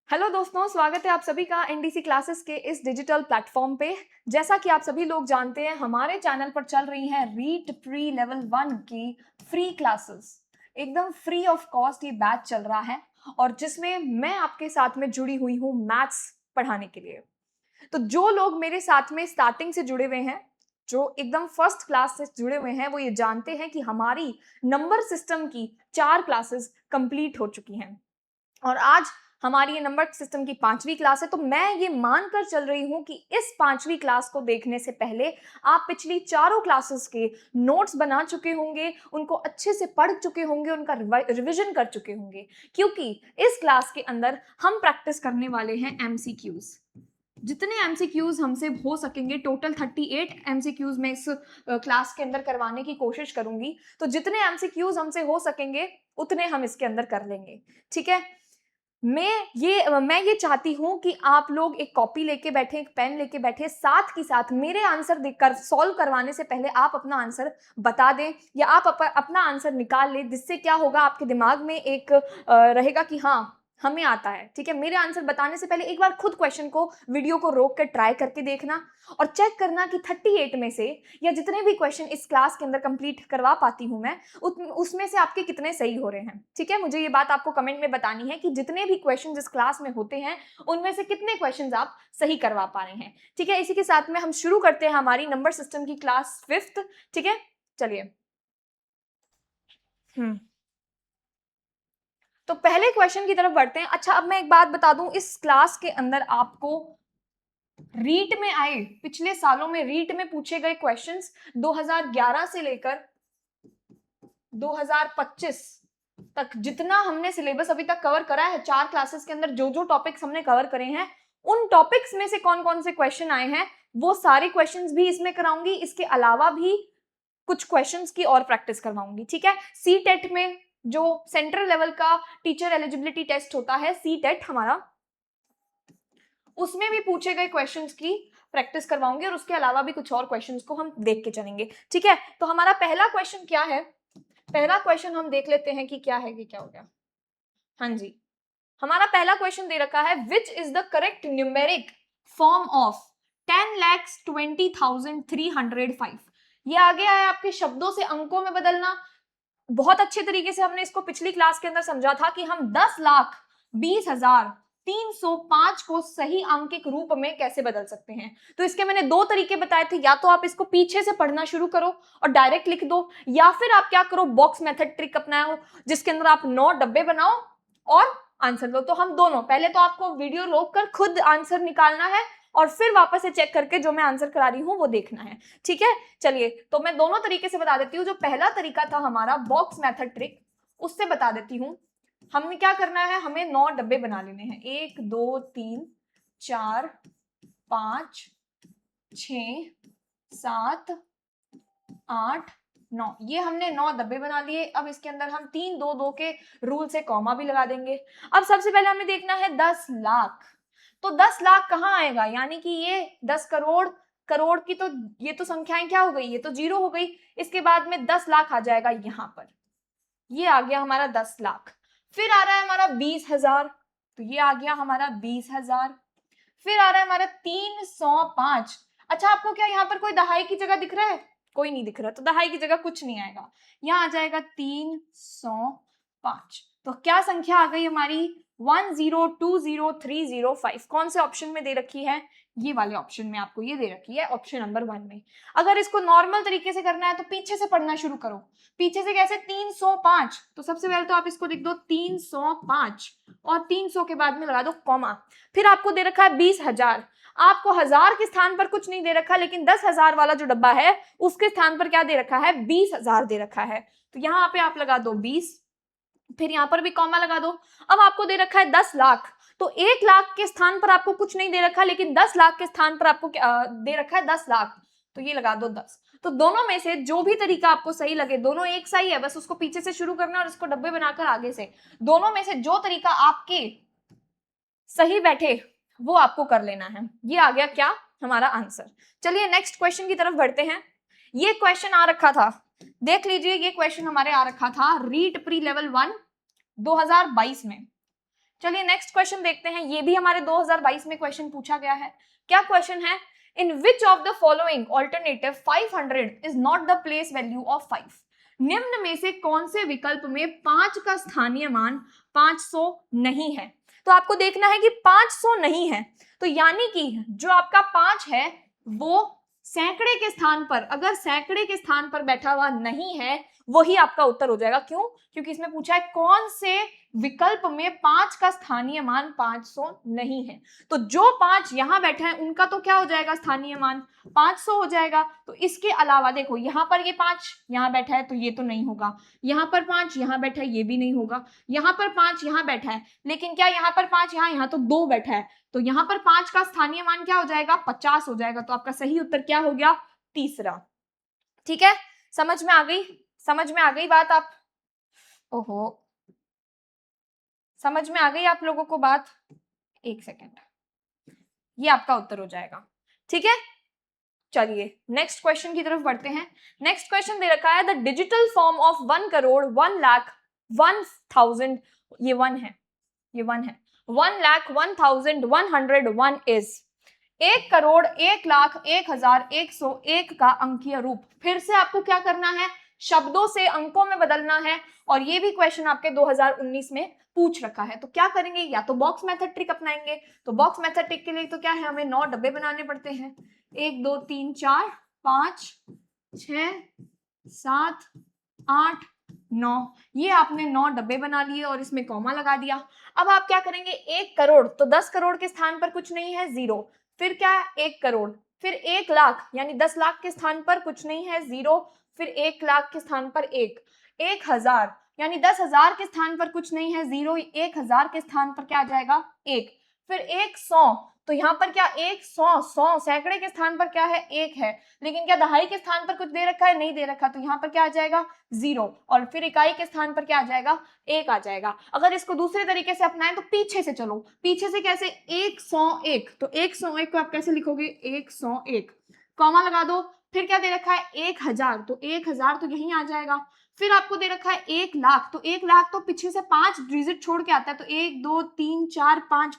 Hello दोस्तों, स्वागत है आप सभी का एनडीसी क्लासेस के इस डिजिटल प्लेटफॉर्म पे। जैसा कि आप सभी लोग जानते हैं, हमारे चैनल पर चल रही है रीट प्री लेवल 1 की फ्री क्लासेस। एकदम फ्री ऑफ कॉस्ट ये बैच चल रहा है और जिसमें मैं आपके साथ में जुड़ी हुई हूँ मैथ्स पढ़ाने के लिए। तो जो लोग मेरे साथ में स्टार्टिंग से जुड़े हुए हैं, जो एकदम फर्स्ट क्लास से जुड़े हुए हैं, वो ये जानते हैं कि हमारी नंबर सिस्टम की 4 क्लासेस कंप्लीट हो चुकी हैं और आज हमारी ये नंबर सिस्टम की 5वीं क्लास है। तो मैं ये मानकर चल रही हूं कि इस 5वीं क्लास को देखने से पहले आप पिछली चारों क्लासेस के नोट्स बना चुके होंगे, उनको अच्छे से पढ़ चुके होंगे, उनका रिवीजन कर चुके होंगे, क्योंकि इस क्लास के अंदर हम प्रैक्टिस करने वाले हैं एमसीक्यूज। जितने एमसीक्यूज हमसे हो सकेंगे, टोटल 38 एमसीक्यूज मैं इस क्लास के अंदर करवाने की कोशिश करूंगी। तो जितने एमसीक्यूज हमसे हो सकेंगे उतने हम इसके अंदर कर लेंगे, ठीक है। मैं ये चाहती हूं कि आप लोग एक कॉपी लेके बैठे, एक पेन लेके बैठे, साथ ही साथ मेरे आंसर देखकर सॉल्व करवाने से पहले आप अपना आंसर बता दें या आप अपना आंसर निकाल लें, जिससे क्या होगा, आपके दिमाग में एक रहेगा कि हाँ हमें आता है, ठीक है। मेरे आंसर बताने से पहले एक बार खुद क्वेश्चन को, वीडियो को रोक कर ट्राई करके देखना और चेक करना कि 38 में से या जितने भी क्वेश्चन इस क्लास के अंदर कंप्लीट करवा पाती हूं मैं, उसमें से आपके कितने सही हो रहे हैं, ठीक है। मुझे ये बात आपको कमेंट में बतानी है कि जितने भी क्वेश्चन इस क्लास में होते हैं उनमें से कितने क्वेश्चन आप सही करवा पा रहे हैं, ठीक है। इसी के साथ में हम शुरू करते हैं हमारी नंबर सिस्टम की क्लास 5th, ठीक है। चलिए, तो पहले क्वेश्चन की तरफ बढ़ते हैं। अच्छा, अब मैं एक बात बता दूं, इस क्लास के अंदर आपको रीट में आए, पिछले सालों में रीट में पूछे गए क्वेश्चंस 2011 से लेकर 2025 तक जितना हमने सिलेबस अभी तक कवर करा है, 4 क्लासेस के अंदर जो जो टॉपिक्स हमने कवर करे हैं, उन टॉपिक्स में से कौन कौन से क्वेश्चन आए हैं वो सारे क्वेश्चंस भी इसमें कराऊंगी। इसके अलावा भी कुछ क्वेश्चंस की और प्रैक्टिस करवाऊंगी, ठीक है। सी टेट में जो सेंट्रल लेवल का टीचर एलिजिबिलिटी टेस्ट होता है, सी टेट हमारा, उसमें भी पूछे गए क्वेश्चंस की प्रैक्टिस करवाऊंगी और उसके अलावा भी कुछ और क्वेश्चंस को हम देख के चलेंगे, ठीक है। तो हमारा पहला क्वेश्चन क्या है, पहला क्वेश्चन हम देख लेते हैं कि क्या है, कि क्या हो गया। हाँ जी, हमारा पहला क्वेश्चन दे रखा है, which is the correct numeric form of 10,20,305। ये आ गया है आपके शब्दों से अंकों में बदलना। बहुत अच्छे तरीके से हमने इसको पिछली क्लास के अंदर समझा था कि हम 10,20,305 को सही अंकिक रूप में कैसे बदल सकते हैं। तो इसके मैंने 2 तरीके बताए थे, या तो आप इसको पीछे से पढ़ना शुरू करो और डायरेक्ट लिख दो, या फिर आप क्या करो, बॉक्स मेथड ट्रिक अपनाओ, जिसके अंदर आप 9 डब्बे बनाओ और आंसर दो। तो हम दोनों, पहले तो आपको वीडियो रोक कर खुद आंसर निकालना है और फिर वापस से चेक करके जो मैं आंसर करा रही हूं वो देखना है, ठीक है। चलिए, तो मैं दोनों तरीके से बता देती हूँ। जो पहला तरीका था हमारा बॉक्स मेथड ट्रिक, उससे बता देती हूँ। हमने क्या करना है, हमें 9 डब्बे बना लेने हैं, 1 2 3 4 5 6 7 8 9, ये हमने 9 डब्बे बना लिए। अब इसके अंदर हम 3 2 2 के रूल से कॉमा भी लगा देंगे। अब सबसे पहले हमें देखना है 10 लाख। तो 10 लाख कहाँ आएगा, यानी कि ये 10 करोड़, करोड़ की तो ये तो संख्याएं क्या हो गई, ये तो 0 हो गई। इसके बाद में 10 लाख आ जाएगा यहां पर, ये आ गया हमारा 10 लाख। फिर आ रहा है हमारा 20,000, तो ये आ गया हमारा 20,000। फिर आ रहा है हमारा 305। अच्छा, आपको क्या यहाँ पर कोई दहाई की जगह दिख रहा है? कोई नहीं दिख रहा, तो दहाई की जगह कुछ नहीं आएगा, यहाँ आ जाएगा 305। तो क्या संख्या आ गई हमारी, 1020305। कौन से ऑप्शन में दे रखी है, ये वाले ऑप्शन में आपको ये दे रखी है, ऑप्शन नंबर 1 में। अगर इसको नॉर्मल तरीके से करना है तो पीछे से पढ़ना शुरू करो। पीछे से कैसे, 305, तो सबसे पहले तो आप इसको लिख दो 305 और 300 के बाद में लगा दो कॉमा। फिर आपको दे रखा है 20,000, आपको 1000 के स्थान पर कुछ नहीं दे रखा, लेकिन 10,000 वाला जो डब्बा है उसके स्थान पर क्या दे रखा है, 20,000 दे रखा है। तो यहाँ पे आप लगा दो 20, फिर यहाँ पर भी कॉमा लगा दो। अब आपको दे रखा है 10 लाख, तो 1 लाख के स्थान पर आपको कुछ नहीं दे रखा, लेकिन 10 लाख के स्थान पर आपको दे रखा है 10 लाख, तो ये लगा दो 10। तो दोनों में से जो भी तरीका आपको सही लगे, दोनों एक सही है, बस उसको पीछे से शुरू करना और इसको डब्बे बनाकर आगे से, दोनों में से जो तरीका आपके सही बैठे वो आपको कर लेना है। ये आ गया क्या, हमारा आंसर। चलिए नेक्स्ट क्वेश्चन की तरफ बढ़ते हैं। ये क्वेश्चन आ रखा था, देख लीजिए, ये क्वेश्चन हमारे आ रखा था रीट प्री लेवल 1 2022 में। चलिए नेक्स्ट क्वेश्चन देखते हैं, ये भी हमारे 2022 में क्वेश्चन पूछा गया है। क्या क्वेश्चन है? In which of the following alternative 500 is not the place value of 5? निम्न में से कौन से विकल्प में 5 का स्थानीय मान 500 नहीं है? तो आपको देखना है कि 500 नहीं है, तो यानी कि जो आपका 5 है वो सैकड़े के स्थान पर, अगर सैकड़े के स्थान पर बैठा हुआ नहीं है, वही आपका उत्तर हो जाएगा। क्यों? क्योंकि इसमें पूछा है कौन से विकल्प में 5 का स्थानीय मान 500 नहीं है। तो जो 5 यहां बैठा है उनका तो क्या हो जाएगा, स्थानीय मान 500 हो जाएगा। तो इसके अलावा देखो यहां पर ये 5 यहां बैठा है तो ये तो नहीं होगा, यहां पर 5 यहां बैठा है ये भी नहीं होगा, यहां पर 5 यहां बैठा है, लेकिन क्या यहां पर 5 यहां तो 2 बैठा है, तो यहां पर 5 का स्थानीय मान क्या हो जाएगा, 50 हो जाएगा। तो आपका सही उत्तर क्या हो गया, तीसरा। ठीक है, समझ में आ गई? समझ में आ गई बात? आप ओहो, समझ में आ गई आप लोगों को बात? एक सेकेंड, ये आपका उत्तर हो जाएगा। ठीक है, चलिए नेक्स्ट क्वेश्चन की तरफ बढ़ते हैं। नेक्स्ट क्वेश्चन दे रखा है the digital form of 1 crore 1 lakh 1,000, ये 1 है, ये 1 है, 1,01,101 इज 1 करोड़ 1 लाख 1,101 का अंकीय रूप। फिर से आपको क्या करना है, शब्दों से अंकों में बदलना है, और ये भी क्वेश्चन आपके 2019 में पूछ रखा है। तो क्या करेंगे, या तो बॉक्स मेथड ट्रिक अपनाएंगे। तो बॉक्स मेथड ट्रिक के लिए तो क्या है, हमें 9 डब्बे बनाने पड़ते हैं, 1 2 3 4 5 6 7 8 9, ये आपने 9 डब्बे बना लिए और इसमें कॉमा लगा दिया। अब आप क्या करेंगे, 1 करोड़, तो 10 करोड़ के स्थान पर कुछ नहीं है, 0, फिर क्या 1 करोड़, फिर 1 लाख यानी 10 लाख के स्थान पर कुछ नहीं है, 0, फिर 1 लाख के स्थान पर 1, 1,000 यानी 10,000 के स्थान पर कुछ नहीं है, 0, 1,000 के स्थान पर क्या आ जाएगा, 1, फिर 100, तो यहाँ पर क्या 100 सैकड़े के स्थान पर क्या है, 1 है, लेकिन क्या दहाई के स्थान पर कुछ दे रखा है, नहीं दे रखा, तो यहाँ पर क्या आ जाएगा, 0, और फिर इकाई के स्थान पर क्या आ जाएगा, 1 आ जाएगा। अगर इसको दूसरे तरीके से अपनाएं तो पीछे से चलो, पीछे से कैसे, 101, तो 101 को आप कैसे लिखोगे, 101, कॉमा लगा दो, फिर क्या दे रखा है, 1,000, तो 1,000 तो यहीं आ जाएगा, फिर आपको दे रखा है 1 लाख, तो 1 लाख तो पीछे से 5 डिजिट छोड़ के आता है, तो 1 2 3 4 5,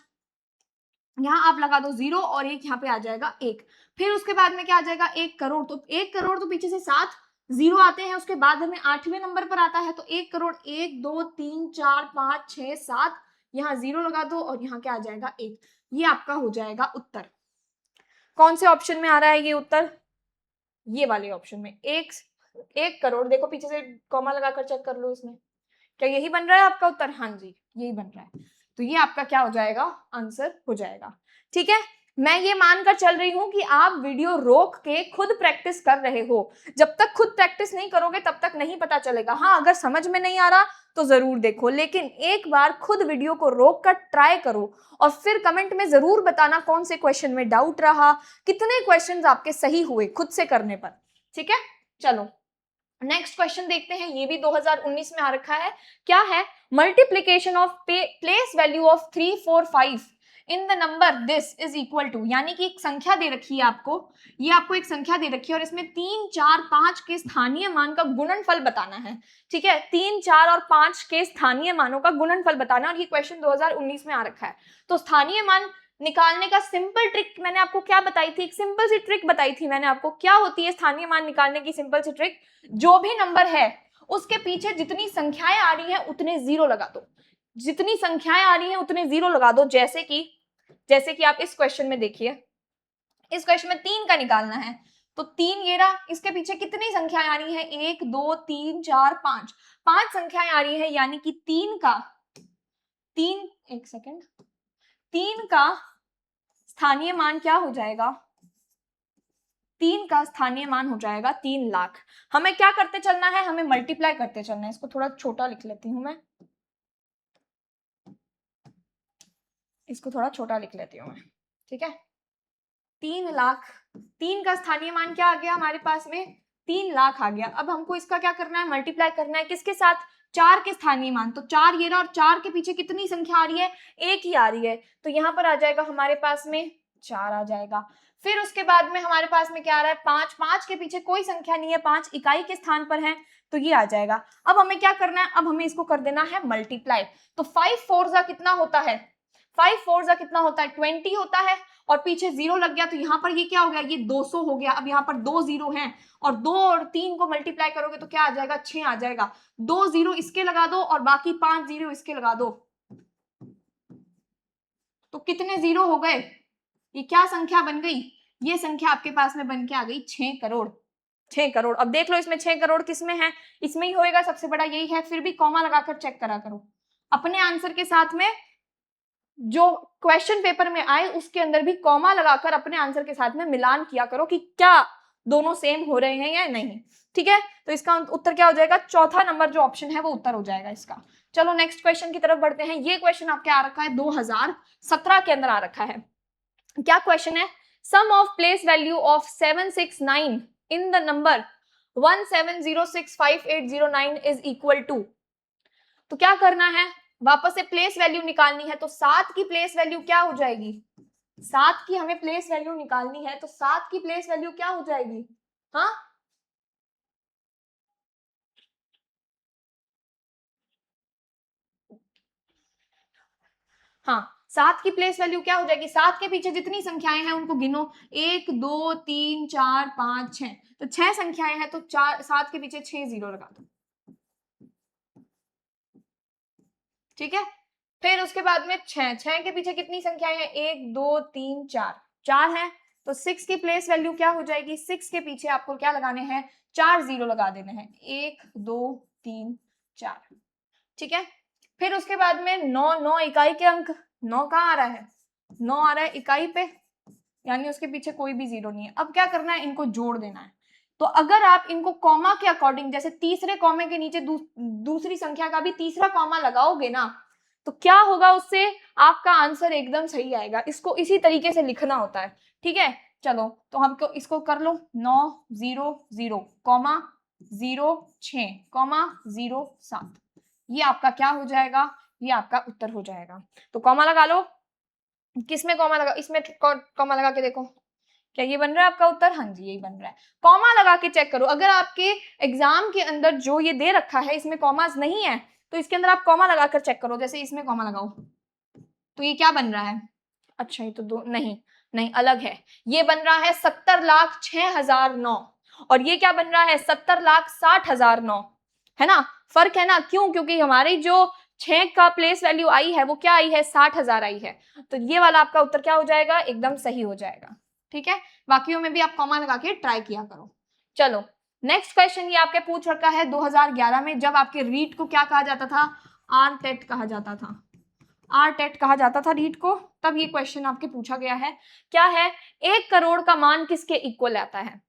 यहाँ आप लगा दो 0 और 1 यहाँ पे आ जाएगा 1, फिर उसके बाद में क्या आ जाएगा, 1 करोड़, तो 1 करोड़ तो पीछे से 7 0 आते हैं, उसके बाद हमें 8वें नंबर पर आता है, तो 1 करोड़ 1 2 3 4 5 6 7, यहाँ 0 लगा दो और यहाँ क्या आ जाएगा, 1, ये आपका हो जाएगा उत्तर। कौन से ऑप्शन में आ रहा है ये उत्तर, ये वाले ऑप्शन में, 1 करोड़, देखो पीछे से कॉमा लगाकर चेक कर लो इसमें, क्या यही बन रहा है आपका उत्तर, हाँ जी यही बन रहा है, तो ये आपका क्या हो जाएगा, आंसर हो जाएगा। ठीक है, मैं ये मानकर चल रही हूं कि आप वीडियो रोक के खुद प्रैक्टिस कर रहे हो, जब तक खुद प्रैक्टिस नहीं करोगे तब तक नहीं पता चलेगा। हाँ, अगर समझ में नहीं आ रहा तो जरूर देखो, लेकिन एक बार खुद वीडियो को रोक कर ट्राई करो और फिर कमेंट में जरूर बताना कौन से क्वेश्चन में डाउट रहा, कितने क्वेश्चन आपके सही हुए खुद से करने पर। ठीक है, चलो नेक्स्ट क्वेश्चन देखते हैं, ये भी 2019 में आ रखा है। क्या है, multiplication of place value of 3 4 5 in the number this is equal to, यानी कि एक संख्या दे रखी है आपको, ये आपको एक संख्या दे रखी है और इसमें 3 4 5 के स्थानीय मान का गुणनफल बताना है। ठीक है, 3 4 और 5 के स्थानीय मानों का गुणनफल बताना, और ये क्वेश्चन 2019 में आ रखा है। तो स्थानीय मान निकालने का सिंपल ट्रिक मैंने आपको क्या बताई थी, एक सिंपल सी ट्रिक बताई थी मैंने आपको, क्या होती है स्थानीय मान निकालने की सिंपल सी ट्रिक, जो भी नंबर है उसके पीछे जितनी संख्याएं आ रही हैं उतने 0 लगा दो, जितनी संख्याएं आ रही हैं उतने 0 लगा दो। जैसे कि आप इस क्वेश्चन में देखिए, इस क्वेश्चन में 3 का निकालना है, तो 3 ये रहा, इसके पीछे कितनी संख्याएं आ रही हैं, 1 2 3 4 5, 5 संख्याएं आ रही है, यानी कि 3 का स्थानीय मान क्या हो जाएगा, 3 का स्थानीय मान हो जाएगा 3 लाख। हमें क्या करते चलना है, हमें मल्टीप्लाई करते चलना है। इसको थोड़ा छोटा लिख लेती हूं मैं, इसको थोड़ा छोटा लिख लेती हूं मैं। ठीक है, 3 लाख, 3 का स्थानीय मान क्या आ गया हमारे पास में, 3 लाख आ गया। अब हमको इसका क्या करना है, मल्टीप्लाई करना है किसके साथ, 4 के स्थानीय मान, तो 4 ये रहा, और 4 के पीछे कितनी संख्या आ रही है, 1 ही आ रही है, तो यहाँ पर आ जाएगा हमारे पास में 4 आ जाएगा। फिर उसके बाद में हमारे पास में क्या आ रहा है, 5, 5 के पीछे कोई संख्या नहीं है, 5 इकाई के स्थान पर है, तो ये आ जाएगा। अब हमें क्या करना है, अब हमें इसको कर देना है मल्टीप्लाई। तो 5 4 कितना होता है, 5 4 कितना होता है 20 होता है, और पीछे 0 लग गया तो यहाँ पर ये क्या हो गया, ये 200 हो गया। अब यहाँ पर 2 0 हैं और 2 और 3 को मल्टीप्लाई करोगे तो क्या आ जाएगा, 6 आ जाएगा। 2 0 इसके लगा दो और बाकी 5 0 इसके लगा दो, तो कितने 0 हो गए, ये क्या संख्या बन गई, ये संख्या आपके पास में बन के आ गई 6 करोड़। 6 करोड़। अब देख लो इसमें 6 करोड़ किसमें है, इसमें ही होएगा, सबसे बड़ा यही है। फिर भी कॉमा लगाकर चेक करा करो अपने आंसर के साथ में, जो क्वेश्चन पेपर में आए उसके अंदर भी कॉमा लगाकर अपने आंसर के साथ में मिलान किया करो कि क्या दोनों सेम हो रहे हैं या नहीं। ठीक है, तो इसका उत्तर क्या हो जाएगा, चौथा नंबर जो ऑप्शन है वो उत्तर हो जाएगा इसका। चलो नेक्स्ट क्वेश्चन की तरफ बढ़ते हैं। ये क्वेश्चन आपके आ रखा है 2017 के अंदर आ रखा है। क्या क्वेश्चन है, sum of place value of 769 in the number 17065809 is equal to. तो क्या करना है, वापस से प्लेस वैल्यू निकालनी है। तो 7 की प्लेस वैल्यू क्या हो जाएगी, 7 की हमें प्लेस वैल्यू निकालनी है, तो 7 की प्लेस वैल्यू क्या हो जाएगी, हाँ हाँ 7 की प्लेस वैल्यू क्या हो जाएगी, 7 के पीछे जितनी संख्याएं हैं उनको गिनो, 1 2 3 4 5 6, तो 6 संख्याएं हैं तो 7 के पीछे 6 0 लगा दो। ठीक है, फिर उसके बाद में 6 के पीछे कितनी संख्याएं हैं, 1 2 3 4, 4 है, तो 6 की प्लेस वैल्यू क्या हो जाएगी, 6 के पीछे आपको क्या लगाने हैं, 4 0 लगा देने हैं, 1 2 3 4। ठीक है, फिर उसके बाद में 9 इकाई के अंक, 9 कहाँ आ रहा है, 9 आ रहा है इकाई पे, यानी उसके पीछे कोई भी 0 नहीं है। अब क्या करना है, इनको जोड़ देना है। तो अगर आप इनको कॉमा के अकॉर्डिंग, जैसे तीसरे कॉमे के नीचे दूसरी संख्या का भी तीसरा कॉमा लगाओगे ना, तो क्या होगा, उससे आपका आंसर एकदम सही आएगा। इसको इसी तरीके से लिखना होता है। ठीक है, चलो तो हमको इसको कर लो, 9 0 0 कॉमा 0 6 कॉमा 0 7, ये आपका क्या हो जाएगा, ये आपका उत्तर हो जाएगा। तो कॉमा लगा लो, किसमें कॉमा लगा, इसमें कॉमा लगा के देखो, क्या ये बन रहा है आपका उत्तर, हाँ जी यही बन रहा है। कॉमा लगा के चेक करो, अगर आपके एग्जाम के अंदर जो ये दे रखा है इसमें कॉमास नहीं है तो इसके अंदर आप कॉमा लगाकर चेक करो। जैसे इसमें कॉमा लगाओ तो ये क्या बन रहा है, अच्छा ये तो दो नहीं, नहीं अलग है, ये बन रहा है 70,06,009 और ये क्या बन रहा है 70,60,009, है ना, फर्क है ना, क्यों, क्योंकि हमारी जो 6 का प्लेस वैल्यू आई है वो क्या आई है, 60,000 आई है। तो ये वाला आपका उत्तर क्या हो जाएगा, एकदम सही हो जाएगा। ठीक है, बाकियों में भी आप कॉमा लगा के ट्राई किया करो। चलो नेक्स्ट क्वेश्चन, ये आपके पूछ रखा है 2011 में, जब आपके रीट को क्या कहा जाता था, आरटेट कहा जाता था, आरटेट कहा जाता था रीट को, तब ये क्वेश्चन आपके पूछा गया है। क्या है, 1 करोड़ का मान किसके इक्वल आता है,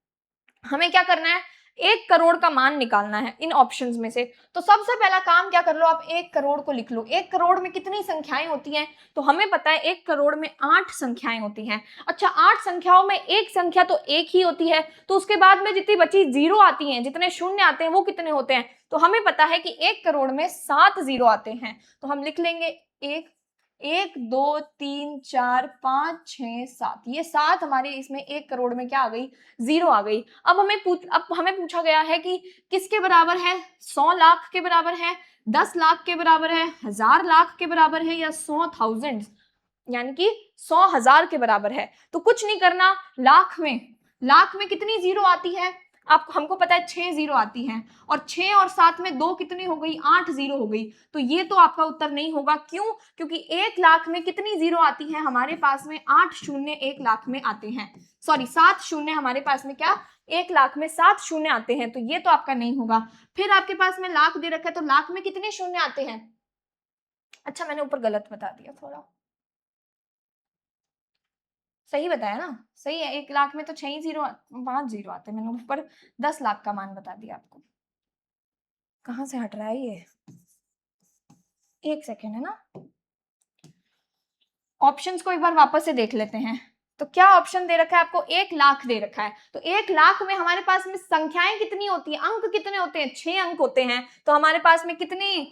हमें क्या करना है, 1 करोड़ का मान निकालना है इन ऑप्शंस में से। तो सबसे पहला काम क्या कर लो, आप 1 करोड़ को लिख लो। 1 करोड़ में कितनी संख्याएं होती हैं, तो हमें पता है 1 करोड़ में 8 संख्याएं होती हैं। अच्छा 8 संख्याओं में एक संख्या तो एक ही होती है, तो उसके बाद में जितनी बची 0 आती हैं, जितने शून्य आते हैं वो कितने होते हैं, तो हमें पता है कि 1 करोड़ में 7 0 आते हैं। तो हम लिख लेंगे 1 2 3 4 5 6 7, ये 7 हमारे इसमें 1 करोड़ में क्या आ गई, 0 आ गई। अब हमें पूछा गया है कि किसके बराबर है, 100 लाख के बराबर है, 10 लाख के बराबर है, 1000 लाख के बराबर है, या 100,000 यानी कि 100,000 के बराबर है। तो कुछ नहीं करना, लाख में कितनी 0 आती है, आपको हमको पता है 6 0 आती हैं, और 6 और 7 में 2 कितनी हो गई, 8 0 हो गई। तो ये तो आपका उत्तर नहीं होगा, क्यों, क्योंकि 1 लाख में कितनी 0 आती है, हमारे पास में 8 शून्य 1 लाख में आते हैं, सॉरी 7 शून्य हमारे पास में क्या, 1 लाख में 7 शून्य आते हैं, तो ये तो आपका नहीं होगा। फिर आपके पास में लाख दे रखा है, तो लाख में कितने शून्य आते हैं, अच्छा मैंने ऊपर गलत बता दिया थोड़ा, सही बताया ना, सही है, 1 लाख में तो 6 0 5 0 आते हैं, मैंने ऊपर 10 लाख का मान बता दिया आपको। कहाँ से हट रहा है ये, एक सेकेंड है ना, ऑप्शंस को एक बार वापस से देख लेते हैं। तो क्या ऑप्शन दे रखा है आपको, 1,00,000 दे रखा है। तो 1,00,000 में हमारे पास में संख्याएं कितनी होती है, अंक कितने होते हैं, 6 अंक होते हैं। तो हमारे पास में कितने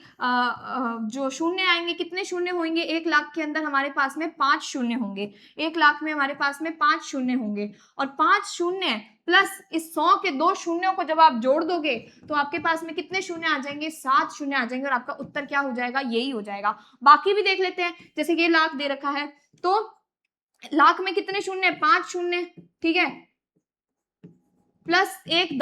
जो शून्य आएंगे, कितने शून्य होंगे 1,00,000 के अंदर, हमारे पास में 5 शून्य होंगे। 1,00,000 में हमारे पास में 5 शून्य होंगे, और 5 शून्य प्लस इस 100 के 2 शून्यों को जब आप जोड़ दोगे तो आपके पास में कितने शून्य आ जाएंगे, 7 शून्य आ जाएंगे, और आपका उत्तर क्या हो जाएगा, यही हो जाएगा। बाकी भी देख लेते हैं, जैसे कि 1,00,000 दे रखा है, तो 1,00,000 में कितने शून्य, 5 शून्य, ठीक है, प्लस 1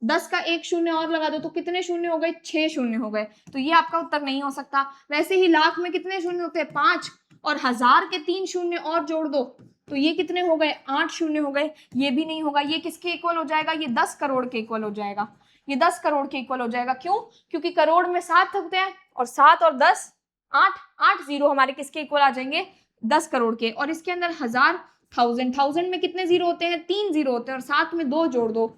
10 का 1 शून्य और लगा दो तो कितने शून्य हो गए, 6 शून्य हो गए। तो ये आपका उत्तर नहीं हो सकता। वैसे ही 1,00,000 में कितने शून्य होते हैं, 5, और 1,000 के 3 शून्य और जोड़ दो तो ये कितने हो गए, 8 शून्य हो गए। ये भी नहीं होगा। ये किसके इक्वल हो जाएगा, ये 10 करोड़ के इक्वल हो जाएगा। ये 10 करोड़ के इक्वल हो जाएगा। क्यों, क्योंकि करोड़ में 7 होते हैं, और 7 और 10 8 जीरो हमारे किसके इक्वल आ जाएंगे, 10 करोड़ के। और इसके अंदर 1,000 1000 में कितने जीरो होते हैं, 3 जीरो होते हैं, और साथ में 2 जोड़ दो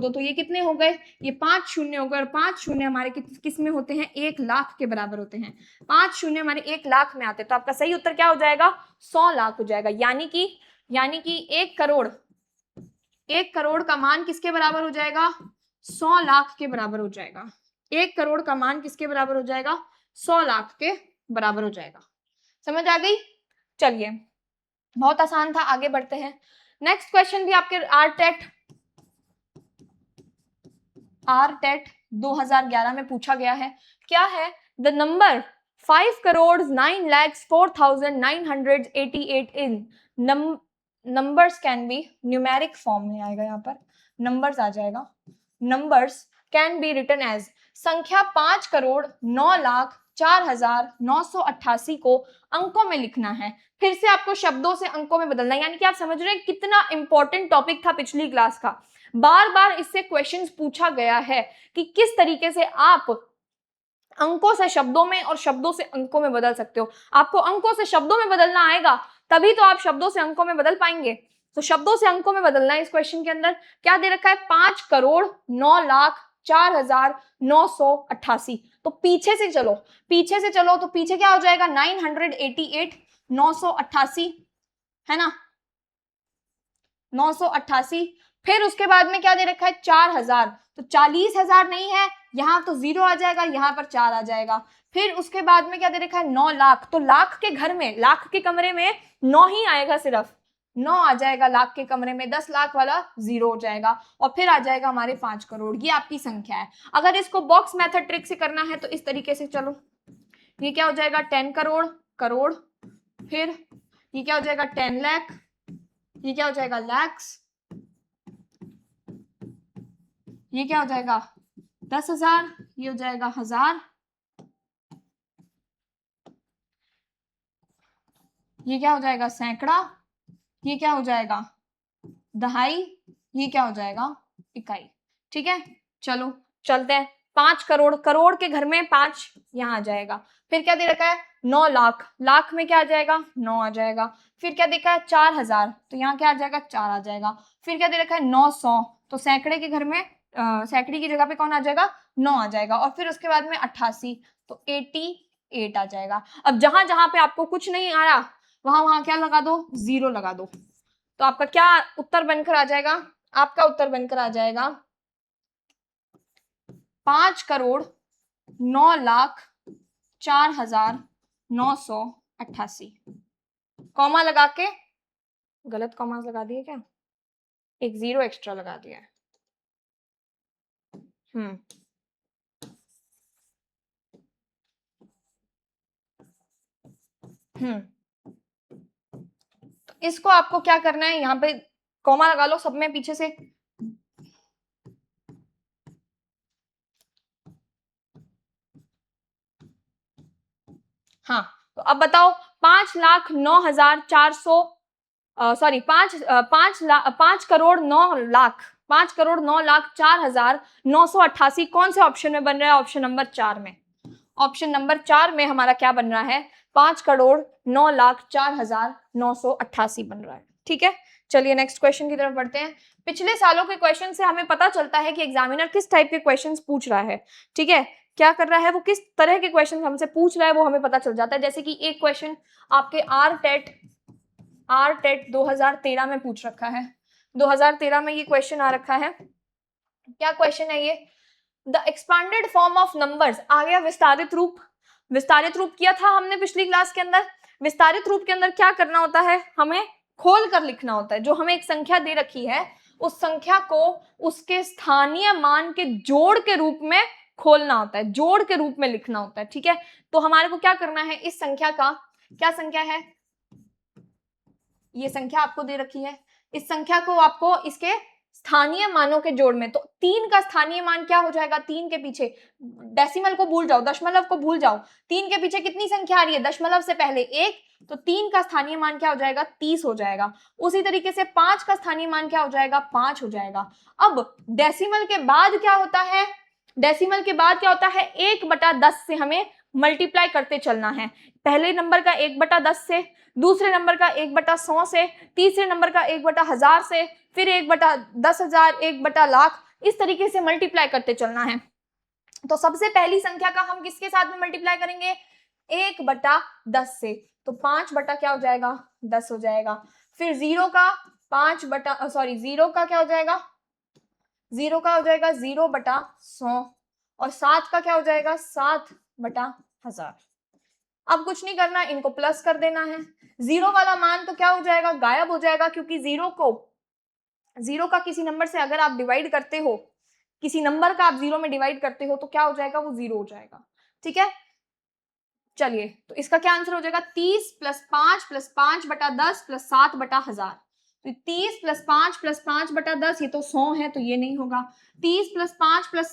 तो ये कितने हो गए, ये 5 शून्य हो गए। और 5 शून्य हमारे किस में होते हैं, 1,00,000 के बराबर होते हैं। 5 शून्य हमारे 1,00,000 में आते हैं। तो आपका सही उत्तर क्या हो जाएगा, 100 लाख हो जाएगा। यानी कि 1 करोड़ का मान किसके बराबर हो जाएगा, 100 लाख के बराबर हो जाएगा। 1 करोड़ का मान किसके बराबर हो जाएगा, 100 लाख के बराबर हो जाएगा। समझ आ गई। चलिए, बहुत आसान था, आगे बढ़ते हैं। नेक्स्ट क्वेश्चन भी आपके आरटेट 2011 में पूछा गया है। क्या है, the number 5,09,04,988 in numbers can be, numeric form में आएगा, यहाँ पर नंबर्स आ जाएगा। Numbers can be written as, संख्या 5,09,04,988 को अंकों में लिखना है। फिर से आपको शब्दों से अंकों में बदलना है। यानी कि आप समझ रहे हैं कितना इंपॉर्टेंट टॉपिक था पिछली क्लास का। बार बार इससे क्वेश्चंस पूछा गया है कि किस तरीके से आप अंकों से शब्दों में और शब्दों से अंकों में बदल सकते हो। आपको अंकों से शब्दों में बदलना आएगा तभी तो आप शब्दों से अंकों में बदल पाएंगे। तो शब्दों से अंकों में बदलना है। इस क्वेश्चन के अंदर क्या दे रखा है, 5,09,04,988। तो पीछे से चलो तो पीछे क्या हो जाएगा, 988 988 है ना, 988। फिर उसके बाद में क्या दे रखा है, 4,000। तो 40,000 नहीं है, यहां तो 0 आ जाएगा, यहां पर 4 आ जाएगा। फिर उसके बाद में क्या दे रखा है, 9 लाख। तो लाख के घर में, लाख के कमरे में 9 ही आएगा, सिर्फ 9 आ जाएगा लाख के कमरे में। 10 लाख वाला 0 हो जाएगा, और फिर आ जाएगा हमारे 5 करोड़। ये आपकी संख्या है। अगर इसको बॉक्स मेथड ट्रिक से करना है तो इस तरीके से चलो, ये क्या हो जाएगा, 10 करोड़। फिर ये क्या हो जाएगा, 10 लाख। ये क्या हो जाएगा, लैक्स। ये क्या हो जाएगा, 10,000। ये हो जाएगा 1,000। ये क्या हो जाएगा, सैकड़ा। ये क्या हो जाएगा, दहाई। ये क्या हो जाएगा, इकाई। ठीक है, चलो चलते हैं। 5 करोड़ के घर में 5 यहाँ आ जाएगा। फिर क्या दे रखा है, 9 लाख। लाख में क्या आ जाएगा, 9 आ जाएगा। फिर क्या देखा है, 4,000। तो यहाँ क्या आ जाएगा, 4 आ जाएगा। फिर क्या दे रखा है, 900। तो सैकड़े के घर में सैकड़ी की जगह पे कौन आ जाएगा, 9 आ जाएगा। और फिर उसके बाद में 88, तो 88 आ जाएगा। अब जहां जहां पे आपको कुछ नहीं आया वहां क्या लगा दो, 0 लगा दो। तो आपका क्या उत्तर बनकर आ जाएगा, आपका उत्तर बनकर आ जाएगा 5,09,04,988। कॉमा लगा के, गलत कॉमा लगा दिए क्या, एक 0 एक्स्ट्रा लगा दिया है। तो इसको आपको क्या करना है, यहाँ पे कॉमा लगा लो सब में पीछे से। हाँ, तो अब बताओ, 5,09,04,988 कौन से ऑप्शन में बन रहा है, ऑप्शन नंबर 4 में। ऑप्शन नंबर 4 में हमारा क्या बन रहा है, 5,09,04,988 बन रहा है। ठीक है, चलिए नेक्स्ट क्वेश्चन की तरफ बढ़ते हैं। पिछले सालों के क्वेश्चन से हमें पता चलता है कि एग्जामिनर किस टाइप के क्वेश्चंस पूछ रहा है। ठीक है, क्या कर रहा है, वो किस तरह के क्वेश्चन हमसे पूछ रहा है वो हमें पता चल जाता है। जैसे कि एक क्वेश्चन आपके आरटेट आर टेट 2013 में पूछ रखा है, 2013 में ये क्वेश्चन आ रखा है। क्या क्वेश्चन है ये? The expanded form of numbers, आ गया विस्तारित रूप। विस्तारित रूप किया था हमने पिछली क्लास के अंदर। विस्तारित रूप के अंदर क्या करना होता है, हमें खोल कर लिखना होता है। जो हमें एक संख्या दे रखी है उस संख्या को उसके स्थानीय मान के जोड़ के रूप में खोलना होता है, जोड़ के रूप में लिखना होता है। ठीक है, तो हमारे को क्या करना है, इस संख्या का, क्या संख्या है ये संख्या आपको दे रखी है, इस संख्या को आपको इसके स्थानीय मानों के जोड़ में, तो 3 का स्थानीय मान क्या हो जाएगा, 3 के पीछे डेसिमल को भूल जाओ, दशमलव को भूल जाओ, 3 के पीछे कितनी संख्या आ रही है, दशमलव से पहले 1, तो 3 का स्थानीय मान क्या हो जाएगा, 30 हो जाएगा। उसी तरीके से 5 का स्थानीय मान क्या हो जाएगा, 5 हो जाएगा। अब डेसिमल के बाद क्या होता है, डेसिमल के बाद क्या होता है, 1/10 से हमें मल्टीप्लाई करते चलना है। पहले नंबर का 1/10 से, दूसरे नंबर का 1/100 से, तीसरे नंबर का 1/1000 से, फिर 1/10,000, 1/लाख, इस तरीके से मल्टीप्लाई करते चलना है। तो सबसे पहली संख्या का हम किसके साथ में मल्टीप्लाई करेंगे, 1/10 से, तो 5 बटा क्या हो जाएगा, 10 हो जाएगा। फिर जीरो का जीरो का क्या हो जाएगा, जीरो का हो जाएगा 0/100, और 7 का क्या हो जाएगा, 7/1000। अब कुछ नहीं करना, इनको प्लस कर देना है। जीरो वाला मान तो क्या हो जाएगा, गायब हो जाएगा, क्योंकि जीरो का किसी नंबर से अगर आप डिवाइड करते हो, किसी नंबर का आप जीरो में डिवाइड करते हो तो क्या हो जाएगा, वो जीरो हो जाएगा। ठीक है, चलिए, तो इसका क्या आंसर हो जाएगा, 30 + 5 + 5/10 + 7/1000। तो 30 + 5 + 5/10, ये तो 100 है, तो ये नहीं होगा। 30 + 5 +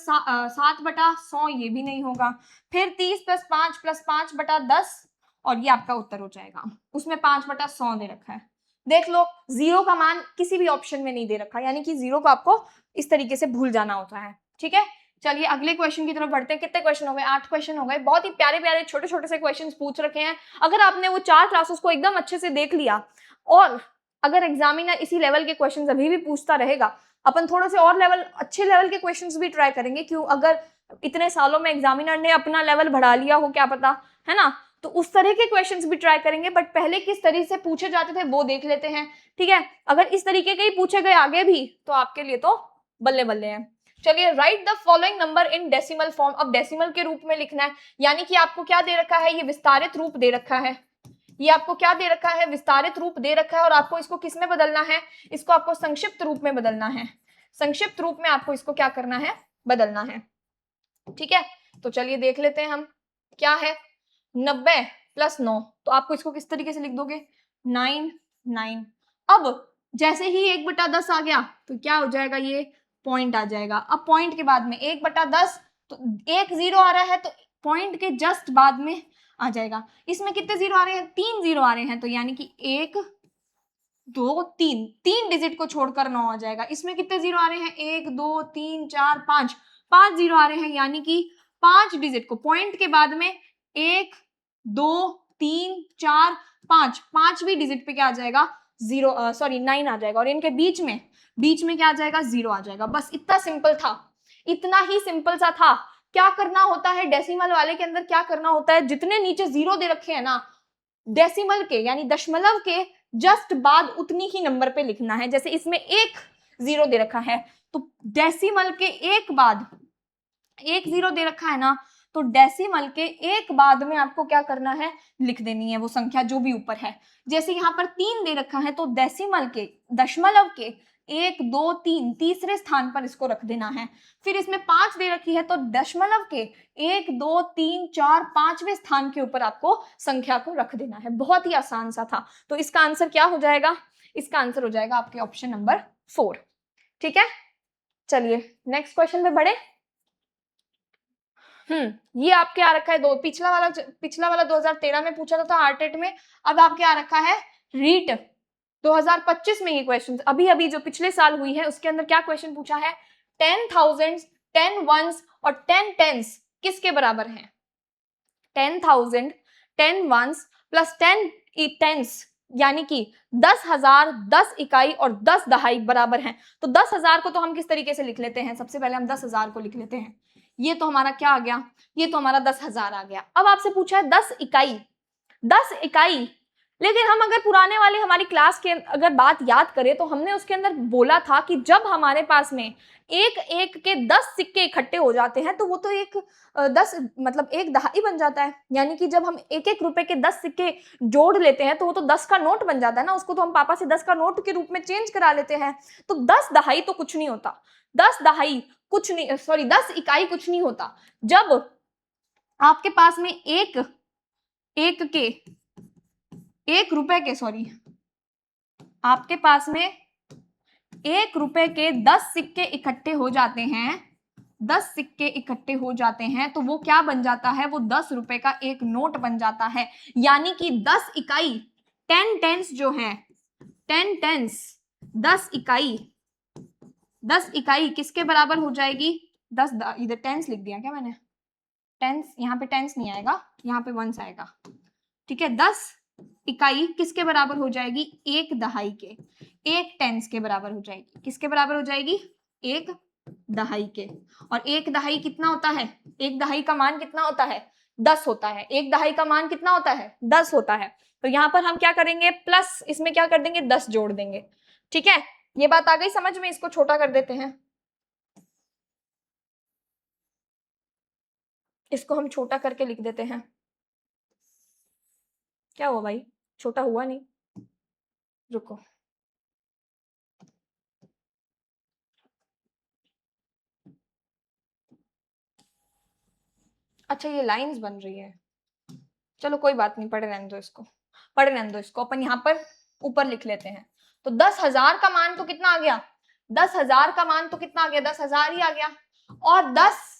7/100, ये भी नहीं होगा। फिर 30 + 5 + 5/10, और ये आपका उत्तर हो जाएगा। उसमें 5/100 दे रखा है, देख लो, जीरो का मान किसी भी ऑप्शन में नहीं दे रखा, यानी कि जीरो को आपको इस तरीके से भूल जाना होता है। ठीक है, चलिए अगले क्वेश्चन की तरफ बढ़ते हैं। कितने क्वेश्चन हो गए, 8 क्वेश्चन हो गए। बहुत ही प्यारे प्यारे छोटे छोटे से क्वेश्चन पूछ रखे हैं। अगर आपने वो 4 क्लासेस को एकदम अच्छे से देख लिया, और अगर एग्जामिनर इसी लेवल के क्वेश्चन अभी भी पूछता रहेगा, अपन थोड़े से और लेवल, अच्छे लेवल के क्वेश्चन भी ट्राई करेंगे। क्यों, अगर इतने सालों में एग्जामिनर ने अपना लेवल बढ़ा लिया हो, क्या पता, है ना, तो उस तरह के क्वेश्चंस भी ट्राई करेंगे। बट पहले किस तरीके से पूछे जाते थे वो देख लेते हैं। ठीक है, अगर इस तरीके के ही पूछे गए आगे भी, तो आपके लिए तो बल्ले बल्ले है। चलिए, right the following number in decimal form. अब डेसिमल के रूप में लिखना है, यानी कि आपको क्या दे रखा है, ये विस्तारित रूप दे रखा है। ये आपको क्या दे रखा है, विस्तारित रूप दे रखा है, और आपको इसको किस में बदलना है, इसको आपको संक्षिप्त रूप में बदलना है। संक्षिप्त रूप में आपको इसको क्या करना है, बदलना है। ठीक है, तो चलिए देख लेते हैं हम क्या है। 90 + 9, तो आपको इसको किस तरीके से लिख दोगे, 9। अब जैसे ही 1/10 आ गया, तो क्या हो जाएगा, ये पॉइंट आ जाएगा। अब पॉइंट के बाद में 1/10, तो 1 0 आ रहा है, तो पॉइंट के जस्ट बाद में आ जाएगा। इसमें कितने जीरो आ रहे हैं, 3 जीरो आ रहे हैं, तो यानी कि 1 2 3, 3 डिजिट को छोड़कर 9 आ जाएगा। इसमें कितने जीरो आ रहे हैं, 1 2 3 4 5, 5 जीरो आ रहे हैं, यानी कि 5 डिजिट को पॉइंट के बाद में 1 2 3 4 5, 5वीं डिजिट पे क्या आ जाएगा, 9 आ जाएगा, और इनके बीच में क्या आ जाएगा, 0 आ जाएगा। बस इतना सिंपल था, इतना ही सिंपल सा था। क्या करना होता है डेसिमल वाले के अंदर, क्या करना होता है, जितने नीचे 0 दे रखे हैं ना, डेसिमल के यानी दशमलव के जस्ट बाद उतनी ही नंबर पे लिखना है। जैसे इसमें 1 0 दे रखा है, तो डेसिमल के एक बाद 1 0 दे रखा है ना, तो डेसिमल के एक बाद में आपको क्या करना है, लिख देनी है वो संख्या जो भी ऊपर है। जैसे यहाँ पर 3 दे रखा है, तो डेसिमल के, दशमलव के 1 2 3 तीसरे स्थान पर इसको रख देना है। फिर इसमें 5 दे रखी है, तो दशमलव के 1 2 3 4 5वें स्थान के ऊपर आपको संख्या को रख देना है। बहुत ही आसान सा था। तो इसका आंसर क्या हो जाएगा, इसका आंसर हो जाएगा आपके ऑप्शन नंबर 4। ठीक है, चलिए नेक्स्ट क्वेश्चन पे बढ़े। ये आपके आ रखा है पिछला वाला 2013 में पूछा था आरटेट में। अब आपके आ रखा है रीट 2025 में। ये क्वेश्चन अभी जो पिछले साल हुई है उसके अंदर क्या क्वेश्चन पूछा है, 10,000, 10 वंस और 10 टेंस किसके बराबर हैं। 10,000, 10 वंस प्लस 10 टेंस, यानी कि 10,000, 10 इकाई और 10 दहाई बराबर हैं। तो 10,000 को तो हम किस तरीके से लिख लेते हैं, सबसे पहले हम 10,000 को लिख लेते हैं। ये तो हमारा क्या आ गया, ये तो हमारा 10,000 आ गया। अब आपसे पूछा है 10 इकाई, 10 इकाई लेकिन हम अगर पुराने वाले हमारी क्लास के अगर बात याद करें तो हमने उसके अंदर बोला था कि जब हमारे पास में एक एक के 10 सिक्के इकट्ठे हो जाते हैं तो वो तो एक 10 मतलब एक दहाई बन जाता है। यानी कि जब हम एक एक रुपए के 10 सिक्के जोड़ लेते हैं तो वो तो 10 का नोट बन जाता है ना, उसको तो हम पापा से 10 का नोट के रूप में चेंज करा लेते हैं। तो 10 दहाई तो कुछ नहीं होता, 10 दहाई कुछ नहीं, सॉरी 10 इकाई कुछ नहीं होता। जब आपके पास में एक रुपए के सॉरी आपके पास में 1 रुपए के 10 सिक्के इकट्ठे हो जाते हैं, 10 सिक्के इकट्ठे हो जाते हैं तो वो क्या बन जाता है, वो 10 रुपए का एक नोट बन जाता है। यानी कि 10 इकाई 10 टेंस जो है 10 टेंस 10 इकाई किसके बराबर हो जाएगी, 10 इधर टेंस लिख दिया क्या मैंने, टेंस यहाँ पे टेंस नहीं आएगा, यहाँ पे वंस आएगा, ठीक है। 10 इकाई किसके बराबर हो जाएगी, एक दहाई के, एक टेंस के बराबर हो जाएगी। किसके बराबर हो जाएगी, एक दहाई के। और एक दहाई कितना होता है, एक दहाई का मान कितना होता है, 10 होता है। एक दहाई का मान कितना होता है, 10 होता है। तो यहां पर हम क्या करेंगे, प्लस इसमें क्या कर देंगे, 10 जोड़ देंगे। ठीक है, ये बात आ गई समझ में। इसको छोटा कर देते हैं, इसको हम छोटा करके लिख देते हैं। क्या हुआ भाई, छोटा हुआ नहीं, रुको। अच्छा ये लाइंस बन रही है, चलो कोई बात नहीं, पढ़े रहने दो इसको, पढ़े रहने दो इसको। अपन यहाँ पर ऊपर लिख लेते हैं। तो 10,000 का मान तो कितना आ गया, 10,000 का मान तो कितना आ गया, 10,000 ही आ गया। और 10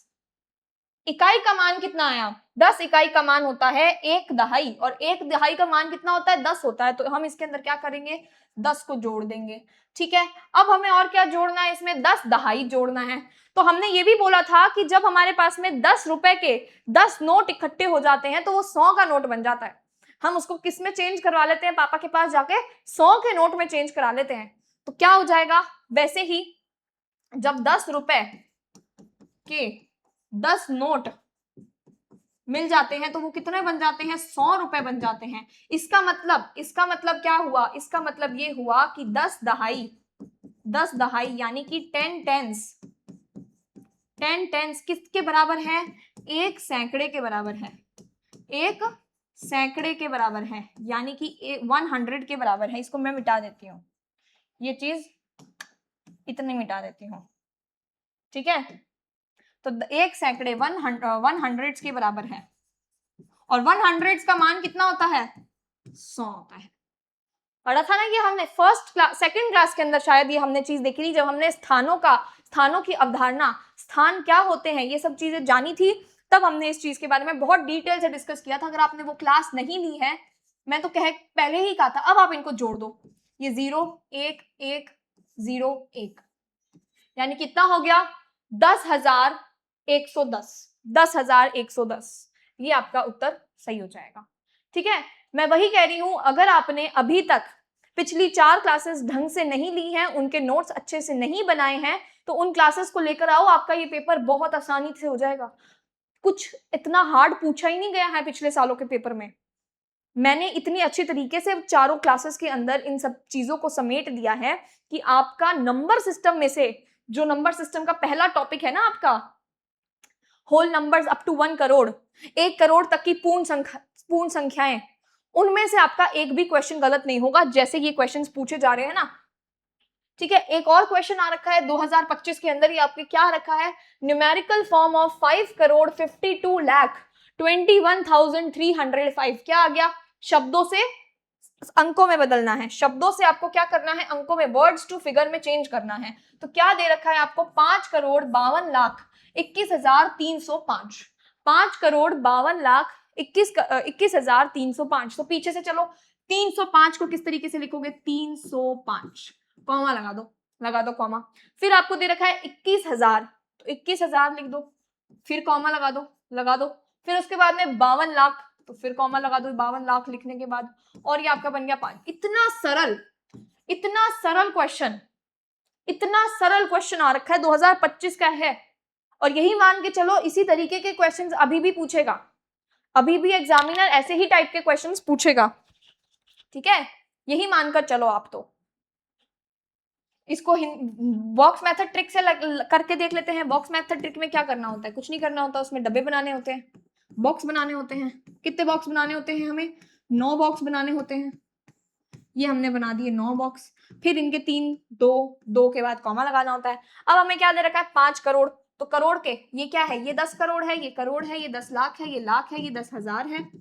इकाई का मान कितना आया, 10 इकाई का मान होता है एक दहाई, और एक दहाई का मान कितना होता है, 10 होता है। तो हम इसके अंदर क्या करेंगे, 10 को जोड़ देंगे। ठीक है, अब हमें और क्या जोड़ना है, इसमें 10 दहाई जोड़ना है। तो हमने ये भी बोला था कि जब हमारे पास में 10 रुपए के 10 नोट इकट्ठे हो जाते हैं तो वो 100 का नोट बन जाता है। हम उसको किस में चेंज करवा लेते हैं, पापा के पास जाके 100 के नोट में चेंज करा लेते हैं। तो क्या हो जाएगा, वैसे ही जब 10 रुपए के 10 नोट मिल जाते हैं तो वो कितने बन जाते हैं, 100 रुपए बन जाते हैं। इसका मतलब क्या हुआ, इसका मतलब ये हुआ कि 10 दहाई यानी कि 10 टेंस किसके बराबर है, एक सैकड़े के बराबर है, एक सैकड़े के बराबर है, यानी कि 100 के बराबर है। इसको मैं मिटा देती हूँ, ये चीज इतनी मिटा देती हूँ, ठीक है। तो एक सैकड़े 100 के बराबर है, और 100 का मान कितना होता है, 100 होता है। पढ़ा था ना ये हमने फर्स्ट क्लास सेकंड क्लास के अंदर, शायद ये हमने चीज देखी थी जब हमने स्थानों की अवधारणा, स्थान क्या होते हैं, ये सब चीजें जानी थी, तब हमने इस चीज के बारे में बहुत डिटेल से डिस्कस किया था। अगर आपने वो क्लास नहीं ली है, मैं तो पहले ही कहा था, अब आप इनको जोड़ दो, ये 0 1 1 0 1 यानी कितना हो गया, 10,110, 10,110। ये आपका उत्तर सही हो जाएगा। ठीक है, मैं वही कह रही हूं, अगर आपने अभी तक पिछली 4 क्लासेस ढंग से नहीं ली हैं, उनके नोट्स अच्छे से नहीं बनाए हैं, तो उन क्लासेस को लेकर आओ, आपका ये पेपर बहुत आसानी से हो जाएगा। कुछ इतना हार्ड पूछा ही नहीं गया है पिछले सालों के पेपर में। मैंने इतनी अच्छी तरीके से चारों क्लासेस के अंदर इन सब चीजों को समेट दिया है कि आपका नंबर सिस्टम में से, जो नंबर सिस्टम का पहला टॉपिक है ना आपका, whole numbers up to 1 crore, 1 crore तक की पूर्ण संख्याएं, उनमें से आपका एक भी क्वेश्चन गलत नहीं होगा, जैसे ये क्वेश्चंस पूछे जा रहे हैं ना। ठीक है, एक और क्वेश्चन आ रखा है 2025 के अंदर, ये आपके क्या रखा है, numerical form of 5 crore 52 lakh 21,305। क्या आ गया, शब्दों से अंकों में बदलना है, शब्दों से आपको क्या करना है, अंकों में, वर्ड्स टू फिगर में चेंज करना है। तो क्या दे रखा है आपको, 5 करोड़ 52 लाख 21,305, 5 करोड़ 52 लाख 21,305। तो पीछे से चलो, 305 को किस तरीके से लिखोगे, 305, कॉमा लगा दो कॉमा। फिर आपको दे रखा है 21,000, तो 21,000 लिख दो, फिर कॉमा लगा दो। फिर उसके बाद में 52 लाख, तो फिर कॉमा लगा दो 52 लाख लिखने के बाद, और ये आपका बन गया 5। इतना सरल क्वेश्चन आ रखा है, 2025 का है। और यही मान के चलो, इसी तरीके के क्वेश्चंस अभी भी पूछेगा, अभी भी एग्जामिनर ऐसे ही टाइप के क्वेश्चंस पूछेगा। ठीक है, यही मानकर चलो आप। तो इसको बॉक्स मेथड ट्रिक से करके देख लेते हैं। बॉक्स मेथड ट्रिक में क्या करना होता है, कुछ नहीं करना होता, उसमें डब्बे बनाने होते हैं, बॉक्स बनाने होते हैं। कितने बॉक्स बनाने होते हैं हमें, 9 बॉक्स बनाने होते हैं। ये हमने बना दिए 9 बॉक्स, फिर इनके 3 2 2 के बाद कॉमा लगाना होता है। अब हमें क्या दे रखा है, 5 करोड़, तो करोड़ के ये क्या है, ये 10 करोड़ है, ये करोड़ है, ये 10 लाख है, ये लाख है, ये 10,000 है,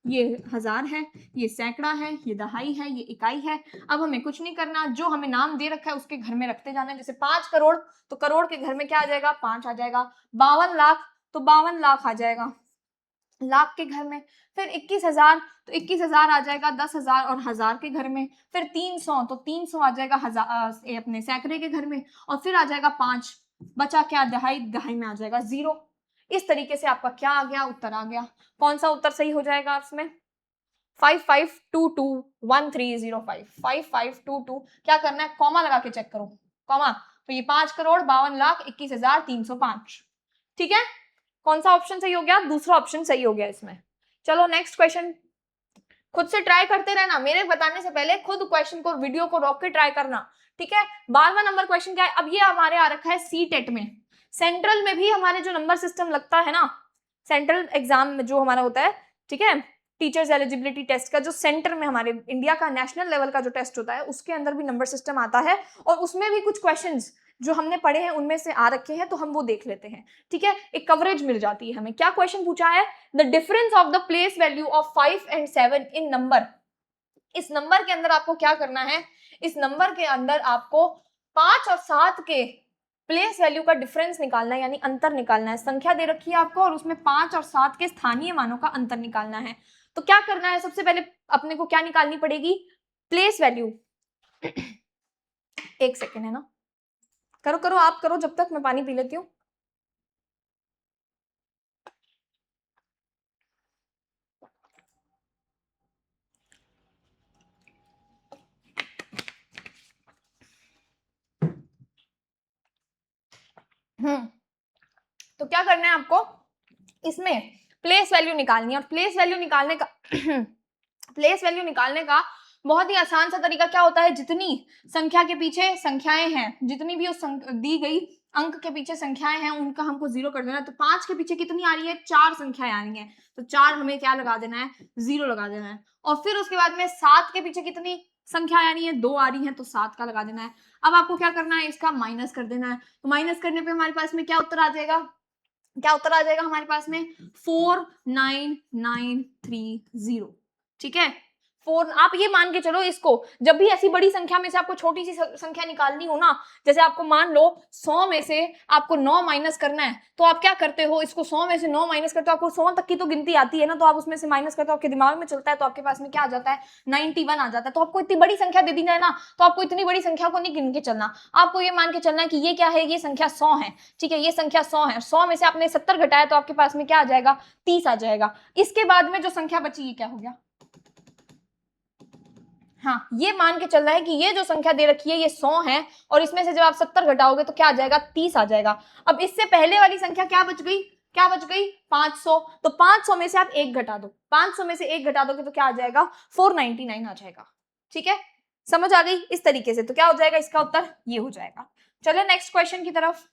ये हजार है, ये सैकड़ा है, ये दहाई है, ये इकाई है। अब हमें कुछ नहीं करना, जो हमें नाम दे रखा है उसके घर में रखते जाना है। जैसे 5 करोड़, तो करोड़ के घर में क्या आ जाएगा, 5 आ जाएगा। 52 लाख, तो 52 लाख आ जाएगा लाख के घर में। फिर 21,000, तो 21,000 आ जाएगा 10,000 और हजार के घर में। फिर 300, तो 300 आ जाएगा अपने सैकड़े के घर में। और फिर आ जाएगा 5, बचा क्या, दहाई, दहाई में आ जाएगा 0। इस तरीके से आपका क्या आ गया, उत्तर आ गया। कौन सा उत्तर सही हो जाएगा इसमें, 55221305, 5522। क्या करना है, कॉमा लगा के चेक करो, कॉमा। तो ये 5 करोड़ 52,21,305, ठीक है। कौन सा ऑप्शन सही हो गया, दूसरा ऑप्शन सही हो गया इसमें। चलो नेक्स्ट क्वेश्चन, खुद से ट्राई करते रहना, मेरे बताने से पहले खुद क्वेश्चन को, वीडियो को रोक के ट्राई करना, ठीक है। 12वां नंबर क्वेश्चन क्या है, अब ये हमारे आ रखा है सी टेट में। सेंट्रल में भी हमारे जो नंबर सिस्टम लगता है ना, सेंट्रल एग्जाम में जो हमारा होता है, ठीक है, टीचर्स एलिजिबिलिटी टेस्ट का जो सेंटर में हमारे इंडिया का नेशनल लेवल का जो टेस्ट होता है, उसके अंदर भी नंबर सिस्टम आता है। और उसमें भी कुछ क्वेश्चंस जो हमने पढ़े हैं उनमें से आ रखे हैं, तो हम वो देख लेते हैं, ठीक है। एक कवरेज मिल जाती है हमें। क्या क्वेश्चन पूछा है, the difference of the place value of 5 and 7 in number. इस नंबर के अंदर आपको क्या करना है, इस नंबर के अंदर आपको 5 और 7 के प्लेस वैल्यू का डिफरेंस निकालना है, यानी अंतर निकालना है। संख्या दे रखी है आपको और उसमें 5 और 7 के स्थानीय मानों का अंतर निकालना है। तो क्या करना है, सबसे पहले अपने को क्या निकालनी पड़ेगी, प्लेस वैल्यू। एक सेकेंड है ना, करो करो आप करो, जब तक मैं पानी पी लेती हूँ। तो क्या करना है आपको, इसमें प्लेस वैल्यू निकालनी है। और प्लेस वैल्यू निकालने का प्लेस वैल्यू निकालने का बहुत ही आसान सा तरीका क्या होता है, जितनी संख्या के पीछे संख्याएं हैं, जितनी भी उस दी गई अंक के पीछे संख्याएं हैं, उनका हमको 0 कर देना है। तो 5 के पीछे कितनी आ रही है, 4 संख्याएं आ रही हैं, तो 4 हमें क्या लगा देना है, 0 लगा देना है। और फिर उसके बाद में 7 के पीछे कितनी संख्या आ रही है, 2 आ रही है, तो 7 का लगा देना है। अब आपको क्या करना है, इसका माइनस कर देना है। तो माइनस करने पे हमारे पास में क्या उत्तर आ जाएगा, क्या उत्तर आ जाएगा हमारे पास में, 49930, ठीक है। 4, आप ये मान के चलो, इसको जब भी ऐसी बड़ी संख्या में से आपको छोटी सी संख्या निकालनी हो ना, जैसे आपको मान लो 100 में से आपको 9 माइनस करना है, तो आप क्या करते हो, इसको 100 में से 9 माइनस करते हो, आपको 100 तक की तो गिनती आती है ना, तो आप उसमें से माइनस करते हो, आपके दिमाग में चलता है, तो आपके पास में क्या आ जाता है, 91 आ जाता है। तो आपको इतनी बड़ी संख्या दे दी जाए ना, तो आपको इतनी बड़ी संख्या को नहीं गिन के चलना, आपको ये मान के चलना है कि ये क्या है, ये संख्या 100 है, ठीक है, ये संख्या 100 है। 100 में से आपने 70 घटाया, तो आपके पास में क्या आ जाएगा, 30 आ जाएगा। इसके बाद में जो संख्या बची, ये क्या हो गया, हाँ, ये मान के चलना है कि ये जो संख्या दे रखी है ये 100 है, और इसमें से जब आप 70 घटाओगे तो क्या आ जाएगा, 30 आ जाएगा। अब इससे पहले वाली संख्या क्या बच गई, क्या बच गई, 500। तो 500 में से आप 1 घटा दो, 500 में से 1 घटा दोगे तो क्या आ जाएगा, 499 आ जाएगा, ठीक है। समझ आ गई, इस तरीके से। तो क्या हो जाएगा, इसका उत्तर ये हो जाएगा। चलिए नेक्स्ट क्वेश्चन की तरफ।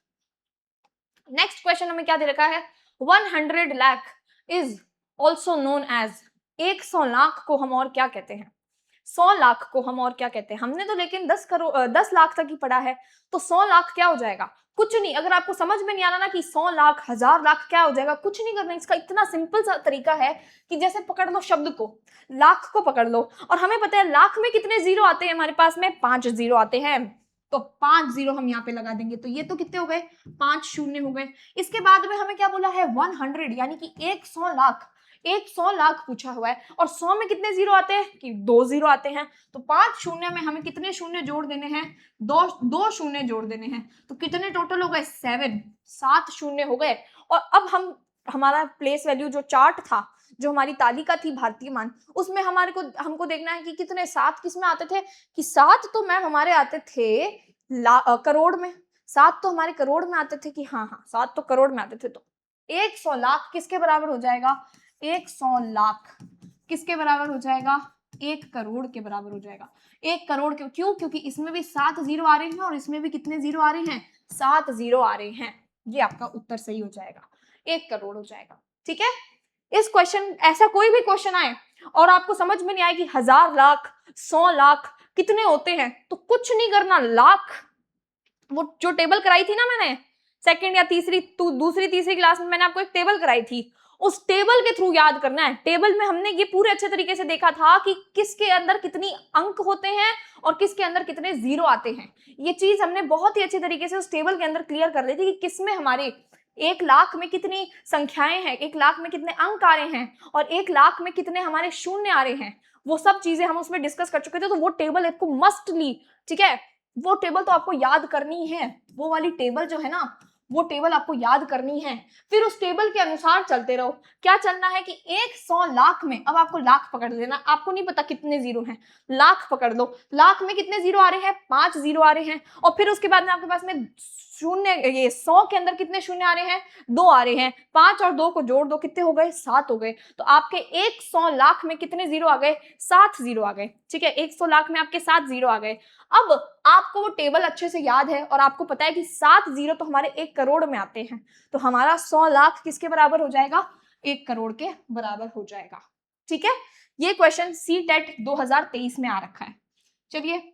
नेक्स्ट क्वेश्चन हमें क्या दे रखा है, 100 lakh is also known as, 100 lakh को हम और क्या कहते हैं, 100 लाख को हम और क्या कहते हैं। हमने तो लेकिन 10 लाख तक ही पढ़ा है, तो 100 लाख क्या हो जाएगा, कुछ नहीं। अगर आपको समझ में नहीं आ रहा ना कि 100 लाख 1000 लाख क्या हो जाएगा, कुछ नहीं करना। इसका इतना सिंपल सा तरीका है कि जैसे पकड़ लो शब्द को, लाख को पकड़ लो, और हमें पता है लाख में कितने जीरो आते हैं, हमारे पास में 5 जीरो आते हैं, तो 5 जीरो हम यहाँ पे लगा देंगे, तो ये तो कितने हो गए, 5 शून्य हो गए। इसके बाद में हमें क्या बोला है, 100, यानी कि 100 लाख, 100 लाख पूछा हुआ है, और 100 में कितने जीरो आते हैं, कि 2 जीरो आते हैं। तो 5 शून्य में हमें कितने शून्य जोड़ देने हैं, 2 शून्य जोड़ देने हैं। तो कितने टोटल हो गए, 7 शून्य हो गए। और अब हम, हमारा प्लेस वैल्यू जो चार्ट था, जो हमारी तालिका थी भारतीय मान, उसमें हमको देखना है कि कितने 7 किस में आते थे, कि 7 तो मैम हमारे आते थे करोड़ में, 7 तो हमारे करोड़ में आते थे, कि हाँ 7 तो करोड़ में आते थे। तो 100 लाख किसके बराबर हो जाएगा, 100 लाख किसके बराबर हो जाएगा, 1 करोड़ के बराबर हो जाएगा। 1 करोड़ क्यों? क्योंकि इसमें भी 7 जीरो आ रहे हैं और इसमें भी कितने जीरो आ रहे हैं? 7 जीरो आ रहे हैं। ये आपका उत्तर सही हो जाएगा, 1 करोड़ हो जाएगा। ठीक है, इस क्वेश्चन, ऐसा कोई भी क्वेश्चन आए और आपको समझ में नहीं आए कि 1000 लाख 100 लाख कितने होते हैं, तो कुछ नहीं करना, लाख, वो जो टेबल कराई थी ना मैंने सेकंड या दूसरी तीसरी क्लास में, मैंने आपको एक टेबल कराई थी, उस टेबल के थ्रू याद करना है। टेबल में हमने ये पूरे अच्छे तरीके से देखा था कि किसके अंदर कितनी अंक होते हैं और किसके अंदर कितने जीरो आते हैं। ये चीज हमने बहुत ही अच्छे तरीके से उस टेबल के अंदर क्लियर कर ली थी कि किसमें हमारे 1 लाख में कितनी संख्याएं हैं, 1 लाख में कितने अंक आ रहे हैं और 1 लाख में कितने हमारे शून्य आ रहे हैं। वो सब चीजें हम उसमें डिस्कस कर चुके थे। तो वो टेबल आपको मस्ट ली, ठीक है, वो टेबल तो आपको याद करनी है। वो वाली टेबल जो है ना, वो टेबल आपको याद करनी है। फिर उस टेबल के अनुसार चलते रहो। क्या चलना है कि 100 लाख में, अब आपको लाख पकड़ लेना, आपको नहीं पता कितने जीरो हैं, लाख पकड़ लो। लाख में कितने जीरो आ रहे हैं? 5 जीरो आ रहे हैं। और फिर उसके बाद में आपके पास में शून्य, ये 100 के अंदर कितने शून्य आ रहे हैं? 2 आ रहे हैं। 5 और 2 को जोड़ दो, कितने हो गए? 7 हो गए। तो आपके 100 लाख में कितने जीरो आ गए? 7 जीरो आ गए। ठीक है, 100 लाख में आपके 7 जीरो आ गए। अब आपको वो टेबल अच्छे से याद है और आपको पता है कि 7 जीरो तो हमारे 1 करोड़ में आते हैं। तो हमारा 100 लाख किसके बराबर हो जाएगा? 1 करोड़ के बराबर हो जाएगा। ठीक है, ये क्वेश्चन CTET 2023 में आ रखा है। चलिए,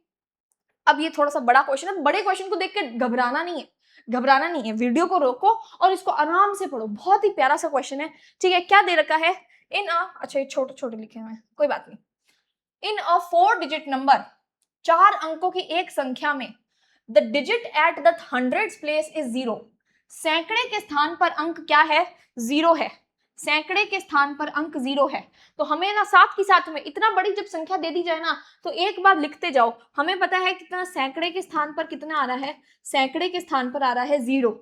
अब ये थोड़ा सा बड़ा क्वेश्चन है। बड़े क्वेश्चन को देख के घबराना नहीं है, घबराना नहीं है। वीडियो को रोको और इसको आराम से पढ़ो। बहुत ही प्यारा सा क्वेश्चन है। ठीक है, क्या दे रखा है? अच्छा ये छोटे छोटे लिखे हुए हैं, कोई बात नहीं। इन अ 4 डिजिट नंबर, 4 अंकों की एक संख्या में, the digit at the hundreds place is 0। सैकड़े के स्थान पर अंक क्या है? 0 है। सैकड़े के स्थान पर अंक 0 है। तो हमें ना साथ ही साथ में इतना बड़ी जब संख्या दे दी जाए ना, तो एक बार लिखते जाओ। हमें पता है कितना सैकड़े के स्थान पर कितना आ रहा है? सैकड़े के स्थान पर आ रहा है 0।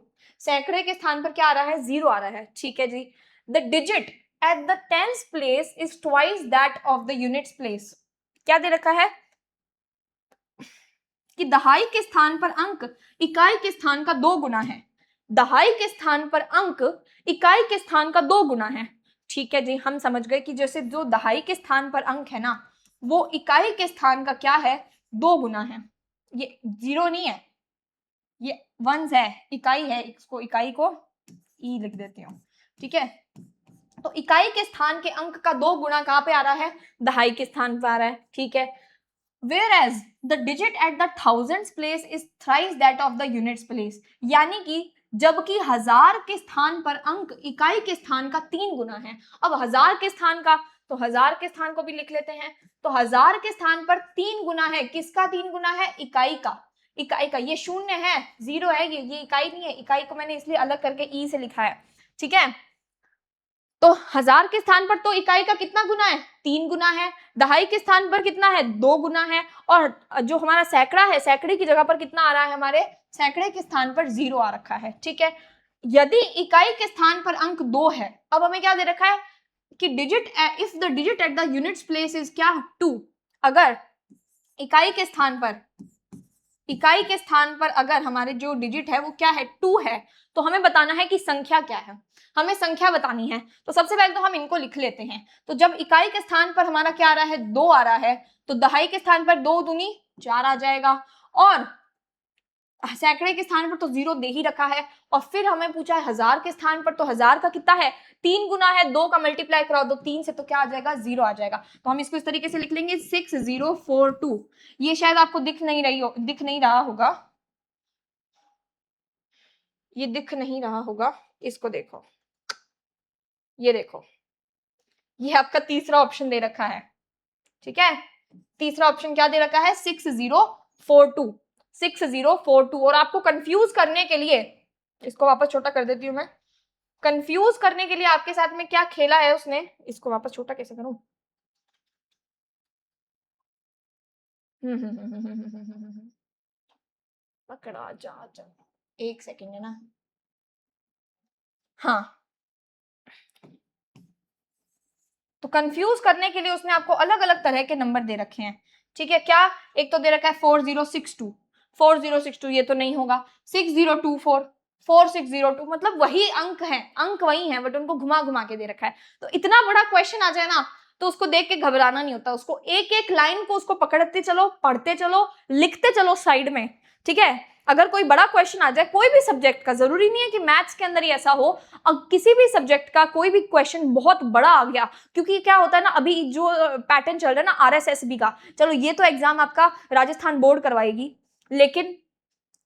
सैकड़े के स्थान पर क्या आ रहा है? 0 आ रहा है। ठीक है जी। The digit at the tens place is twice that of the units place. क्या दे रखा है कि दहाई के स्थान पर अंक इकाई के स्थान का 2 गुना है। दहाई के स्थान पर अंक इकाई के स्थान का 2 गुना है। ठीक है जी, हम समझ गए कि जैसे जो दहाई के स्थान पर अंक है ना, वो इकाई के स्थान का क्या है? 2 गुना है। ये 0 नहीं है, ये वंस है, इकाई है। इसको इकाई को ई लिख देती हूँ। ठीक है, तो इकाई के स्थान के अंक का 2 गुना कहां पे आ रहा है? दहाई के स्थान पर आ रहा है। ठीक है, whereas the digit at the thousands place is thrice that of the units place। यानी कि जबकि 1000 के स्थान पर अंक इकाई के स्थान का 3 गुना है। अब 1000 के स्थान का, तो 1000 के स्थान को भी लिख लेते हैं। तो 1000 के स्थान पर 3 गुना है। किसका 3 गुना है? इकाई का। इकाई का। ये शून्य है, 0 है, ये इकाई नहीं है। इकाई को मैंने इसलिए अलग करके ई से लिखा है। ठीक है, तो 1000 के स्थान पर तो इकाई का कितना गुना है? 3 गुना है। दहाई के स्थान पर कितना है? 2 गुना है। और जो हमारा सैकड़ा है, सैकड़े की जगह पर कितना आ रहा है? हमारे सैकड़े के स्थान पर 0 आ रखा है। ठीक है, यदि इकाई के स्थान पर अंक 2 है, अब हमें क्या दे रखा है कि digit, if the digit at the units place is क्या? 2। अगर इकाई के स्थान पर अगर हमारे जो डिजिट है वो क्या है? 2 है, तो हमें बताना है कि संख्या क्या है। हमें संख्या बतानी है। तो सबसे पहले तो हम इनको लिख लेते हैं। तो जब इकाई के स्थान पर हमारा क्या आ रहा है? 2 आ रहा है, तो दहाई के स्थान पर 2 दूनी 4 आ जाएगा। और सैकड़े के स्थान पर तो 0 दे ही रखा है। और फिर हमें पूछा है 1000 के स्थान पर, तो 1000 का कितना है? 3 गुना है। 2 का मल्टीप्लाई कराओ दो 3 से, तो क्या आ जाएगा? 0 आ जाएगा। तो हम इसको इस तरीके से लिख लेंगे 6042। ये शायद आपको दिख नहीं रहा होगा, ये दिख नहीं रहा होगा। इसको देखो, ये देखो, ये आपका तीसरा ऑप्शन दे रखा है। ठीक है, तीसरा ऑप्शन क्या दे रखा है? 6042। 6042। और आपको कंफ्यूज करने के लिए, इसको वापस छोटा कर देती हूं मैं। कंफ्यूज करने के लिए आपके साथ में क्या खेला है उसने, इसको वापस छोटा कैसे करूं? पकड़ा जा, एक सेकेंड है ना। हाँ, तो कंफ्यूज करने के लिए उसने आपको अलग अलग तरह के नंबर दे रखे हैं। ठीक है, क्या? एक तो दे रखा है 4062। 4062 ये तो नहीं होगा। 6024, 4602, मतलब वही अंक है, अंक वही है, बट उनको घुमा घुमा के दे रखा है। तो इतना बड़ा क्वेश्चन आ जाए ना, तो उसको देख के घबराना नहीं होता, उसको एक एक लाइन को उसको पकड़ते चलो, पढ़ते चलो, लिखते चलो साइड में, ठीक है। अगर कोई बड़ा क्वेश्चन आ जाए कोई भी सब्जेक्ट का, जरूरी नहीं है कि मैथ्स के अंदर ही ऐसा हो, किसी भी सब्जेक्ट का कोई भी क्वेश्चन बहुत बड़ा आ गया, क्योंकि क्या होता है ना, अभी जो पैटर्न चल रहा है ना आरएसएसबी का, चलो ये तो एग्जाम आपका राजस्थान बोर्ड करवाएगी, लेकिन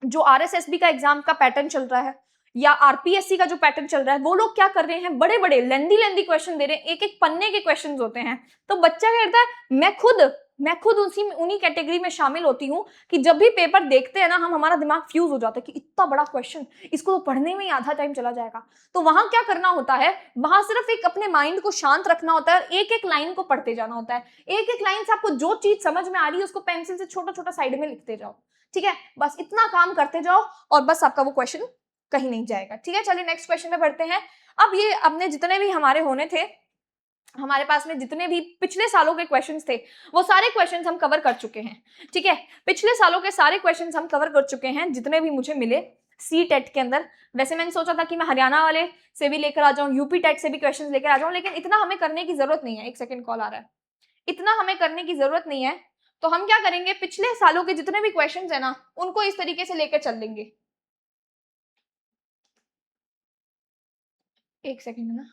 जो आरएसएसबी का एग्जाम का पैटर्न चल रहा है या आरपीएससी का जो पैटर्न चल रहा है, वो लोग क्या कर रहे हैं, बड़े बड़े लेंदी क्वेश्चन दे रहे हैं, एक एक पन्ने के क्वेश्चन होते हैं। तो बच्चा क्या करता है, मैं खुद उन्हीं कैटेगरी में शामिल होती हूँ कि जब भी पेपर देखते हैं ना हम, हमारा दिमाग फ्यूज हो जाता है कि इतना बड़ा क्वेश्चन, इसको तो पढ़ने में ही आधा टाइम चला जाएगा। तो वहां क्या करना होता है, वहां सिर्फ एक अपने माइंड को शांत रखना होता है और एक एक लाइन को पढ़ते जाना होता है। एक एक लाइन से आपको जो चीज समझ में आ रही है उसको पेंसिल से छोटा छोटा साइड में लिखते जाओ, ठीक है। बस इतना काम करते जाओ और बस आपका वो क्वेश्चन कहीं नहीं जाएगा, ठीक है। चलिए नेक्स्ट क्वेश्चन पे बढ़ते हैं। अब ये अपने जितने भी हमारे होने थे, हमारे पास में जितने भी पिछले सालों के क्वेश्चंस थे वो सारे क्वेश्चंस हम कवर कर चुके हैं, ठीक है। पिछले सालों के सारे क्वेश्चंस हम कवर कर चुके हैं जितने भी मुझे मिले सी टेट के अंदर। वैसे मैंने सोचा था कि मैं हरियाणा वाले से भी लेकर आ जाऊं, यूपी टेट से भी क्वेश्चंस लेकर आ जाऊं, लेकिन इतना हमें करने की जरूरत नहीं है। एक सेकंड कॉल आ रहा है। इतना हमें करने की जरूरत नहीं है, तो हम क्या करेंगे, पिछले सालों के जितने भी क्वेश्चंस है ना उनको इस तरीके से लेकर चल देंगे। एक सेकंड है ना,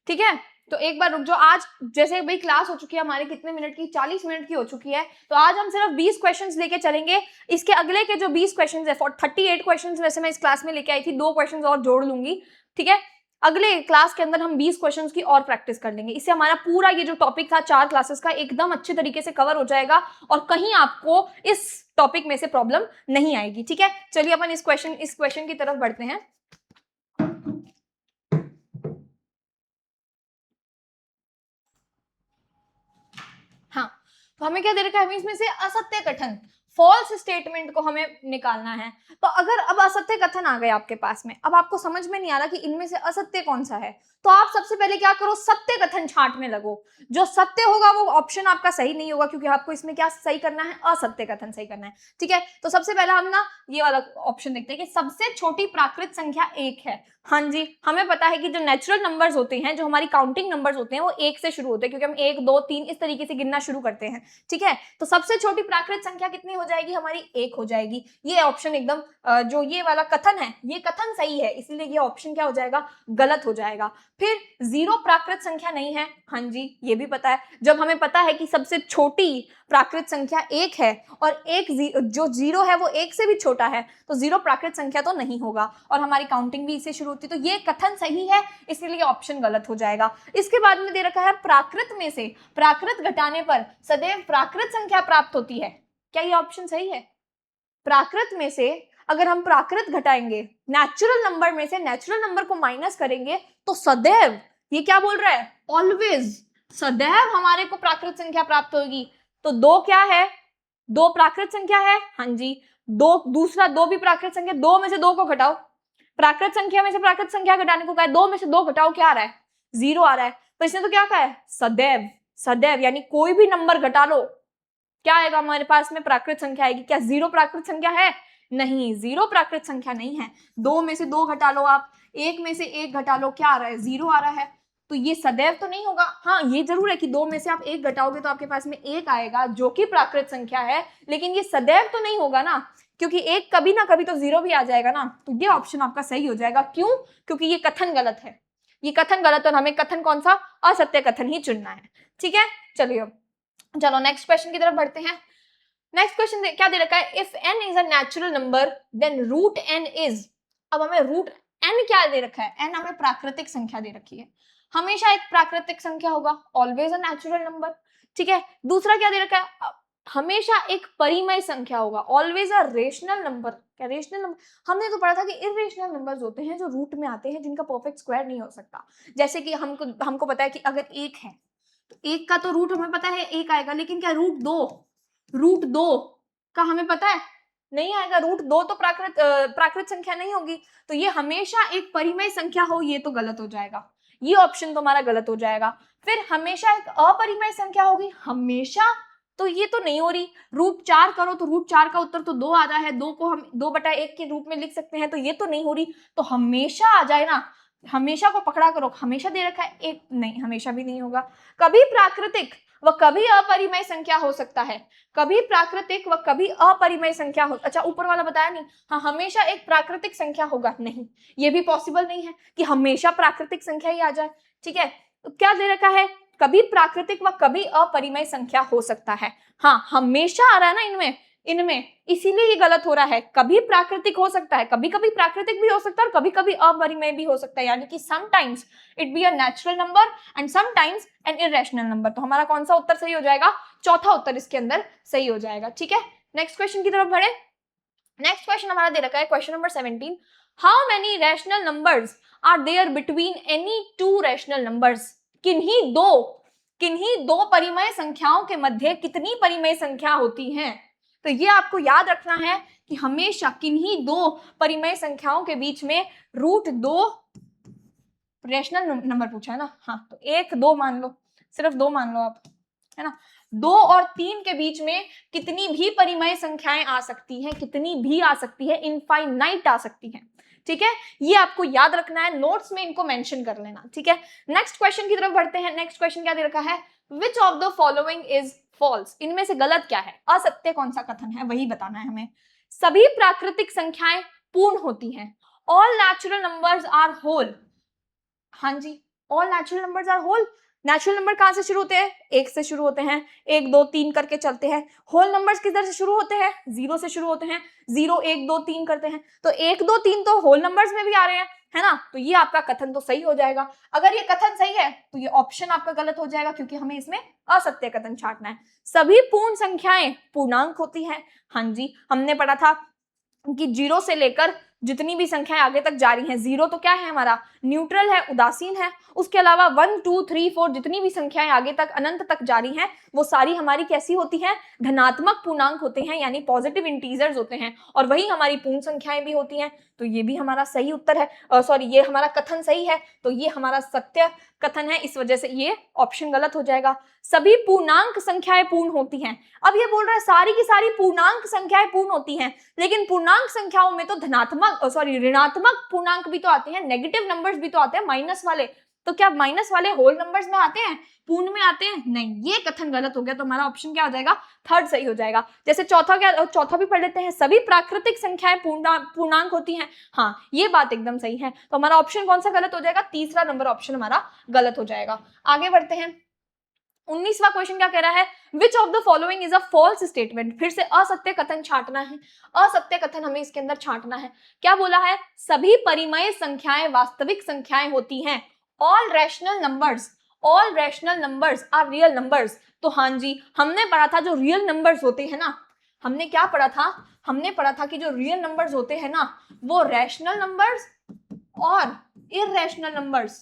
ठीक है। तो एक बार रुक जाओ। आज जैसे भाई क्लास हो चुकी है हमारे कितने मिनट की, 40 मिनट की हो चुकी है, तो आज हम सिर्फ 20 क्वेश्चंस लेके चलेंगे। इसके अगले के जो 20 क्वेश्चंस है, 38 क्वेश्चंस वैसे मैं इस क्लास में लेके आई थी, 2 क्वेश्चंस और जोड़ लूंगी, ठीक है। अगले क्लास के अंदर हम 20 क्वेश्चंस की और प्रैक्टिस कर लेंगे। इससे हमारा पूरा ये जो टॉपिक था 4 क्लासेस का एकदम अच्छे तरीके से कवर हो जाएगा और कहीं आपको इस टॉपिक में से प्रॉब्लम नहीं आएगी, ठीक है। चलिए अपन इस क्वेश्चन की तरफ बढ़ते हैं। हाँ, तो हमें क्या दे रखा है, हमें इसमें से असत्य कथन, फॉल्स स्टेटमेंट को हमें निकालना है। तो अगर अब असत्य कथन आ गए आपके पास में, अब आपको समझ में नहीं आ रहा कि इनमें से असत्य कौन सा है, तो आप सबसे पहले क्या करो, सत्य कथन छांटने लगो। जो सत्य होगा वो ऑप्शन आपका सही नहीं होगा, क्योंकि आपको इसमें क्या सही करना है, असत्य कथन सही करना है, ठीक है। तो सबसे पहला हम ना ये वाला ऑप्शन देखते हैं कि सबसे छोटी प्राकृत संख्या 1 है। हाँ जी, हमें पता है कि जो नेचुरल नंबर्स होते हैं, जो हमारी काउंटिंग नंबर्स होते हैं, वो 1 से शुरू होते हैं, क्योंकि हम 1 2 3 इस तरीके से गिनना शुरू करते हैं, ठीक है। तो सबसे छोटी प्राकृत संख्या कितनी हो जाएगी, हमारी 1 हो जाएगी। ये ऑप्शन एकदम जो ये वाला कथन है, ये कथन सही है, इसलिए ये ऑप्शन क्या हो जाएगा, गलत हो जाएगा। फिर 0 प्राकृत संख्या नहीं है, हाँ जी ये भी पता है। जब हमें पता है कि सबसे छोटी प्राकृत संख्या 1 है और जो 0 है वो 1 से भी छोटा है, तो 0 प्राकृत संख्या तो नहीं होगा, और हमारी काउंटिंग भी इससे शुरू होती है, तो ये कथन सही है, इसलिए ऑप्शन गलत हो जाएगा। इसके बाद में दे रखा है प्राकृत में से प्राकृत घटाने पर सदैव प्राकृत संख्या प्राप्त होती है। क्या ये ऑप्शन सही है? प्राकृत में से अगर हम प्राकृत घटाएंगे, नेचुरल नंबर में से नेचुरल नंबर को माइनस करेंगे, तो सदैव, ये क्या बोल रहा है, ऑलवेज, सदैव हमारे को प्राकृत संख्या प्राप्त होगी। तो 2 क्या है, 2 प्राकृत संख्या है, हाँ जी 2, दूसरा 2 भी प्राकृत संख्या, 2 में से 2 को घटाओ, प्राकृत संख्या में से प्राकृत संख्या घटाने को कहा है, 2 में से 2 घटाओ, क्या आ रहा है, 0 आ रहा है। तो इसने तो क्या कहा है, सदैव, सदैव यानी कोई भी नंबर घटा लो, क्या आएगा हमारे पास में, प्राकृत संख्या आएगी। क्या 0 प्राकृत संख्या है? नहीं, 0 प्राकृत संख्या नहीं है। 2 में से 2 घटा लो आप, 1 में से 1 घटा लो, क्या आ रहा है, 0 आ रहा है। तो ये सदैव तो नहीं होगा। हाँ ये जरूर है कि 2 में से आप 1 घटाओगे तो आपके पास में 1 आएगा जो कि प्राकृत संख्या है, लेकिन ये सदैव तो नहीं होगा ना, क्योंकि 1 कभी ना कभी तो 0 भी आ जाएगा ना। तो ये ऑप्शन आपका सही हो जाएगा। क्यों? क्योंकि ये कथन गलत है, ये कथन गलत, और हमें कथन कौन सा, असत्य कथन ही चुनना है, ठीक है। चलिए चलो नेक्स्ट क्वेश्चन की तरफ बढ़ते हैं। नेक्स्ट क्वेश्चन क्या दे रखा है, if n is a natural number then root n is. अब हमें रूट n क्या दे रखा है, n हमें प्राकृतिक संख्या दे रखी है, हमेशा एक प्राकृतिक संख्या होगा, ऑलवेज अ नेचुरल नंबर, ठीक है। दूसरा क्या दे रखा है, हमेशा एक परिमेय संख्या होगा, ऑलवेज अ रेशनल नंबर। क्या रेशनल नंबर, हमने तो पढ़ा था कि इरेशनल नंबर्स होते हैं जो रूट में आते हैं, जिनका परफेक्ट स्क्वायर नहीं हो सकता। जैसे कि हमको पता है कि अगर 1 है तो 1 का तो रूट हमें पता है 1 आएगा, लेकिन क्या रूट 2 का हमें पता है, नहीं आएगा। रूट 2 तो प्राकृत संख्या नहीं होगी, तो ये हमेशा एक परिमेय संख्या हो, ये तो गलत हो जाएगा, ये ऑप्शन तो हमारा गलत हो जाएगा। फिर हमेशा एक अपरिमेय संख्या होगी, हमेशा, तो ये तो नहीं हो रही। रूट 4 करो तो रूट 4 का उत्तर तो 2 आता है, 2 को हम 2/1 के रूप में लिख सकते हैं, तो ये तो नहीं हो रही। तो हमेशा आ जाए ना, हमेशा को पकड़ा करो, हमेशा दे रखा है एक, नहीं हमेशा भी नहीं होगा। कभी प्राकृतिक व कभी अपरिमेय संख्या हो सकता है, कभी प्राकृतिक व कभी अपरिमेय संख्या हो, अच्छा ऊपर वाला बताया नहीं, हाँ हमेशा एक प्राकृतिक संख्या होगा, नहीं ये भी पॉसिबल नहीं है कि हमेशा प्राकृतिक संख्या ही आ जाए, ठीक है। तो क्या दे रखा है, कभी प्राकृतिक व कभी अपरिमेय संख्या हो सकता है, हाँ हमेशा आ रहा है ना इनमें इनमें, इसीलिए ये गलत हो रहा है। कभी प्राकृतिक हो सकता है, कभी कभी प्राकृतिक भी हो सकता है और कभी कभी अपरिमेय भी हो सकता है, यानी कि sometimes it be a natural number and sometimes an irrational number. तो हमारा कौन सा उत्तर सही हो जाएगा, चौथा उत्तर इसके अंदर सही हो जाएगा, ठीक है। नेक्स्ट क्वेश्चन की तरफ बढ़े। नेक्स्ट क्वेश्चन हमारा दे रखा है question number 17, how many rational numbers are there between any two rational numbers. किन्हीं दो परिमेय संख्याओं के मध्य कितनी परिमेय संख्या होती हैं। तो ये आपको याद रखना है कि हमेशा किन्हीं दो परिमेय संख्याओं के बीच में √2 रैशनल नंबर पूछा है ना, हाँ तो 1 2 मान लो, सिर्फ 2 मान लो आप, है ना। 2 और 3 के बीच में कितनी भी परिमेय संख्याएं आ सकती हैं, कितनी भी आ सकती है, इनफाइनाइट आ सकती हैं, ठीक है। ये आपको याद रखना है, नोट्स में इनको मेंशन कर लेना, ठीक है। नेक्स्ट क्वेश्चन की तरफ बढ़ते हैं। नेक्स्ट क्वेश्चन क्या दे रखा है, which of the following is false. इनमें से गलत क्या है, असत्य कौन सा कथन है, वही बताना है हमें। सभी प्राकृतिक संख्याएं पूर्ण होती हैं, all natural numbers are whole. हाँ जी, all natural numbers are whole. Natural number कहां से शुरू होते हैं, 1 से शुरू होते हैं, 1 2 3 करके चलते हैं। होल नंबर्स किधर से शुरू होते हैं, 0 से शुरू होते हैं, 0 1 2 3 करते हैं। तो 1 2 3 तो होल नंबर्स में भी आ रहे हैं, है ना। तो ये आपका कथन तो सही हो जाएगा। अगर ये कथन सही है तो ये ऑप्शन आपका गलत हो जाएगा, क्योंकि हमें इसमें असत्य कथन छांटना है। सभी पूर्ण संख्याएं पूर्णांक होती हैं, हाँ जी हमने पढ़ा था कि 0 से लेकर जितनी भी संख्याएं आगे तक जा रही हैं, 0 तो क्या है हमारा, न्यूट्रल है, उदासीन है। उसके अलावा 1 2 3 4 जितनी भी संख्याएं आगे तक अनंत तक जा रही हैं, वो सारी हमारी कैसी होती हैं, धनात्मक पूर्णांक होते हैं, यानी पॉजिटिव इंटीजर्स होते हैं। और वही हमारी पूर्ण संख्याएं भी होती हैं। तो ये भी हमारा सही उत्तर है, सॉरी ये हमारा कथन सही है, तो ये हमारा सत्य कथन है, इस वजह से ये ऑप्शन गलत हो जाएगा। सभी पूर्णांक संख्याएं पूर्ण होती हैं। अब ये बोल रहा है सारी की सारी पूर्णांक संख्याएं पूर्ण होती हैं, लेकिन पूर्णांक संख्याओं में तो धनात्मक सॉरी ऋणात्मक पूर्णांक भी तो आते हैं, नेगेटिव नंबर्स भी तो आते हैं, माइनस वाले। तो क्या माइनस वाले होल नंबर्स में आते हैं, पूर्ण में आते हैं, नहीं, ये कथन गलत हो गया। तो हमारा ऑप्शन क्या हो जाएगा, थर्ड सही हो जाएगा। जैसे चौथा भी पढ़ लेते हैं, सभी प्राकृतिक संख्याएं पूर्णांक होती हैं, हाँ ये बात एकदम सही है। तो हमारा ऑप्शन कौन सा गलत हो जाएगा, तीसरा नंबर ऑप्शन हमारा गलत हो जाएगा। आगे बढ़ते हैं। 19वां क्वेश्चन क्या कह रहा है, which of the following is a false statement. फिर से असत्य कथन छांटना है, असत्य कथन हमें इसके अंदर छांटना है। क्या बोला है, सभी परिमेय संख्याएं वास्तविक संख्याएं होती हैं, all rational numbers are real numbers. तो हाँ जी हमने पढ़ा था जो रियल नंबर्स होते हैं ना, हमने क्या पढ़ा था, हमने पढ़ा था कि जो रियल नंबर्स होते हैं ना, वो रैशनल नंबर्स और इररेशनल नंबर्स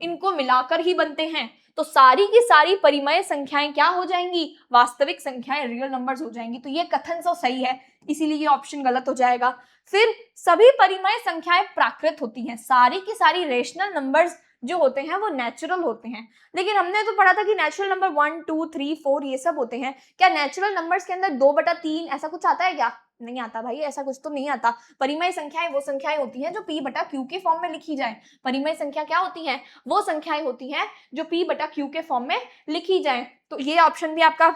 इनको मिलाकर ही बनते हैं। तो सारी की सारी परिमेय संख्याएं क्या हो जाएंगी, वास्तविक संख्याएं, रियल नंबर्स हो जाएंगी। तो ये कथन तो सही है, इसीलिए ये ऑप्शन गलत हो जाएगा। फिर सभी परिमेय संख्याएं प्राकृत होती हैं, सारी की सारी रेशनल नंबर्स जो होते हैं वो नेचुरल होते हैं। लेकिन हमने तो पढ़ा था कि नेचुरल नंबर 1 2 3 4 ये सब होते हैं। क्या नेचुरल नंबर्स के अंदर 2/3 ऐसा कुछ आता है क्या, नहीं आता भाई, ऐसा कुछ तो नहीं आता। परिमेय संख्याएं वो संख्याएं होती हैं जो p/q के फॉर्म में लिखी जाए। परिमेय संख्या क्या होती है, वो संख्याएं होती हैं जो p/q के फॉर्म में लिखी जाए। तो ये ऑप्शन भी आपका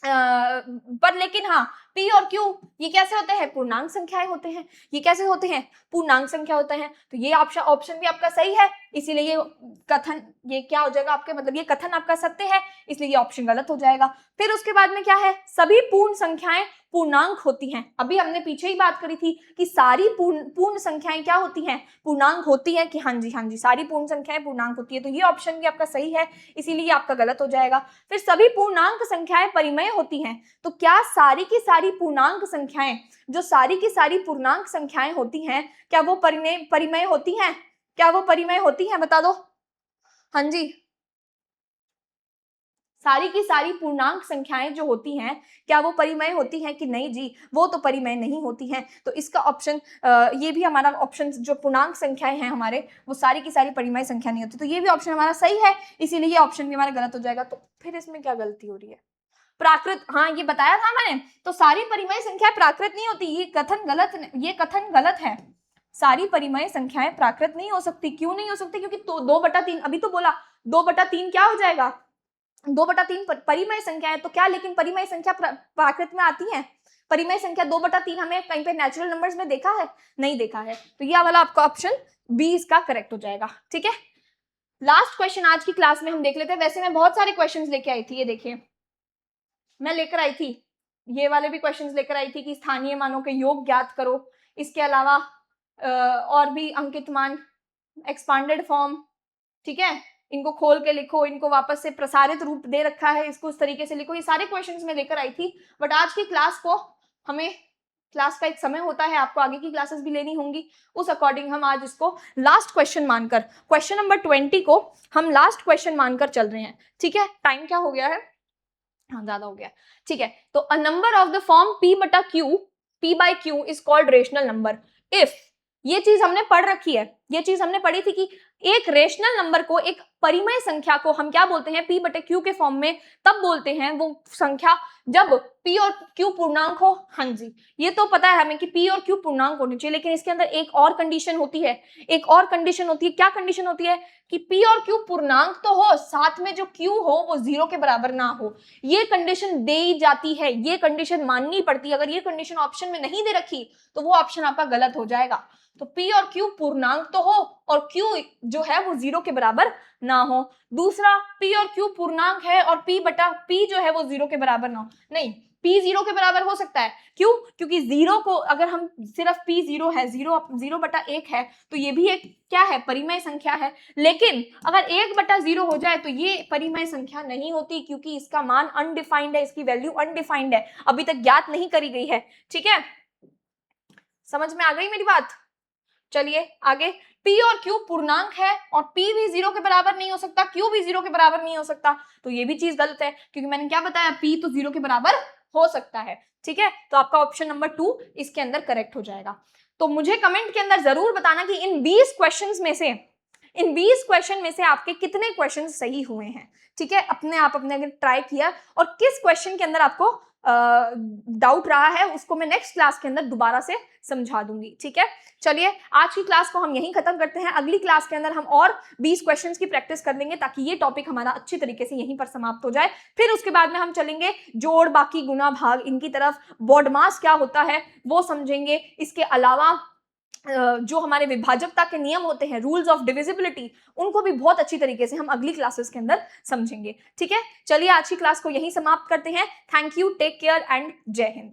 पर लेकिन हाँ p और q ये कैसे होते हैं, पूर्णांक संख्याएं होते हैं। ये कैसे होते हैं, पूर्णांक संख्या होते हैं। तो ये ऑप्शन भी आपका सही है, इसीलिए ये कथन ये क्या हो जाएगा आपके, मतलब ये कथन आपका सत्य है, इसलिए ये ऑप्शन गलत हो जाएगा। फिर उसके बाद में क्या है, सभी पूर्ण संख्याएं पूर्णांक होती हैं। अभी हमने पीछे ही बात करी थी कि सारी पूर्ण संख्याएं क्या होती हैं, पूर्णांक होती हैं, कि हाँ जी सारी पूर्ण संख्याएं पूर्णांक होती है। तो ये ऑप्शन भी आपका सही है, इसीलिए आपका गलत हो जाएगा। फिर सभी पूर्णांक संख्याएं परिमेय होती हैं। तो क्या सारी की सारी पूर्णांक संख्याएं, जो सारी की सारी पूर्णांक संख्याएं होती हैं, क्या वो परिमेय होती हैं, क्या वो परिमेय होती हैं, बता दो। हाँ जी, सारी की सारी पूर्णांक संख्याएं जो होती हैं, क्या वो परिमेय होती हैं कि नहीं जी, वो तो परिमेय नहीं होती हैं। तो इसका ऑप्शन ये भी हमारा ऑप्शन, जो पूर्णांक संख्याएं हैं हमारे, वो सारी की सारी परिमेय संख्या नहीं होती। तो ये भी ऑप्शन हमारा सही है, इसीलिए ये ऑप्शन भी हमारा गलत हो जाएगा। तो फिर इसमें क्या गलती हो रही है, प्राकृत, हाँ ये बताया था मैंने, तो सारी परिमेय संख्या प्राकृत नहीं होती, ये कथन गलत है। सारी परिमेय संख्याएं प्राकृत नहीं हो सकती। क्यों नहीं हो सकती? क्योंकि तो 2/3, अभी तो बोला 2/3 क्या हो जाएगा, 2/3 परिमेय संख्या है। तो क्या लेकिन परिमेय संख्या प्राकृत में आती है? परिमेय संख्या 2/3 हमें कहीं पे नेचुरल नंबर्स में देखा है? नहीं देखा है। तो ये वाला आपका ऑप्शन बी इसका करेक्ट हो जाएगा। ठीक है, लास्ट क्वेश्चन आज की क्लास में हम देख लेते हैं। वैसे मैं बहुत सारे क्वेश्चंस लेके आई थी, ये देखिए मैं लेकर आई थी, ये वाले भी क्वेश्चंस लेकर आई थी कि स्थानीय मानों के योग ज्ञात करो। इसके अलावा और भी अंकित मान, एक्सपांडेड फॉर्म, ठीक है, इनको खोल के लिखो, इनको वापस से प्रसारित रूप दे रखा है, इसको उस तरीके से लिखो। ये सारे क्वेश्चंस मैं लेकर आई थी। बट आज की क्लास को हमें, क्लास का एक समय होता है, आपको आगे की क्लासेस भी लेनी होंगी, उस अकॉर्डिंग हम आज इसको लास्ट क्वेश्चन मानकर, क्वेश्चन नंबर 20 को हम लास्ट क्वेश्चन मानकर चल रहे हैं। ठीक है, टाइम क्या हो गया है, हाँ ज्यादा हो गया। ठीक है, तो a number of the form p by q is called rational number if, ये चीज हमने पढ़ रखी है, ये चीज हमने पढ़ी थी कि एक रेशनल नंबर को, एक परिमेय संख्या को हम क्या बोलते हैं, p/q के फॉर्म में तब बोलते हैं वो संख्या जब p और q पूर्णांक हो। हाँ जी, ये तो पता है हमें कि p और q पूर्णांक होने चाहिए, लेकिन इसके अंदर एक और कंडीशन होती है, एक और कंडीशन होती है। क्या कंडीशन होती है? कि p और q पूर्णांक तो हो, साथ में जो q हो वो 0 के बराबर ना हो। ये कंडीशन दे जाती है, ये कंडीशन माननी पड़ती है। अगर ये कंडीशन ऑप्शन में नहीं दे रखी तो वो ऑप्शन आपका गलत हो जाएगा। तो p और q पूर्णांक तो हो और q जो है वो 0 के बराबर ना हो। दूसरा, p और q पूर्णांक है और p जो है वो 0 के बराबर ना हो। नहीं, p 0 के बराबर हो सकता है। क्यों? क्योंकि 0 को अगर हम सिर्फ p 0 है, 0/1 है, तो ये भी एक क्या है, परिमेय संख्या है। लेकिन अगर 1/0 हो जाए तो ये परिमेय संख्या नहीं होती, क्योंकि इसका मान अनडिफाइंड है, इसकी वैल्यू अनडिफाइंड है, अभी तक ज्ञात नहीं करी गई है। ठीक है, समझ में आ गई मेरी बात? चलिए आगे, p और q पूर्णांक है और p भी 0 के बराबर नहीं हो सकता, q भी 0 के बराबर नहीं हो सकता, तो ये भी चीज गलत है, क्योंकि मैंने क्या बताया, p तो 0 के बराबर हो सकता है। ठीक है, तो आपका ऑप्शन नंबर 2 इसके अंदर करेक्ट हो जाएगा। तो मुझे कमेंट के अंदर जरूर बताना कि इन 20 क्वेश्चंस में से, इन 20 क्वेश्चन में से आपके कितने क्वेश्चन सही हुए हैं। ठीक है, अपने आप अपने अगर ट्राई किया, और किस क्वेश्चन के अंदर आपको डाउट रहा है उसको मैं नेक्स्ट क्लास के अंदर दोबारा से समझा दूंगी। ठीक है, चलिए आज की क्लास को हम यहीं खत्म करते हैं। अगली क्लास के अंदर हम और 20 क्वेश्चंस की प्रैक्टिस कर लेंगे, ताकि ये टॉपिक हमारा अच्छी तरीके से यहीं पर समाप्त हो जाए। फिर उसके बाद में हम चलेंगे जोड़, बाकी, गुना, भाग, इनकी तरफ। बॉडमास क्या होता है वो समझेंगे। इसके अलावा जो हमारे विभाजकता के नियम होते हैं, रूल्स ऑफ डिविजिबिलिटी, उनको भी बहुत अच्छी तरीके से हम अगली क्लासेस के अंदर समझेंगे। ठीक है, चलिए आज की क्लास को यहीं समाप्त करते हैं। Thank you, take care and जय हिंद।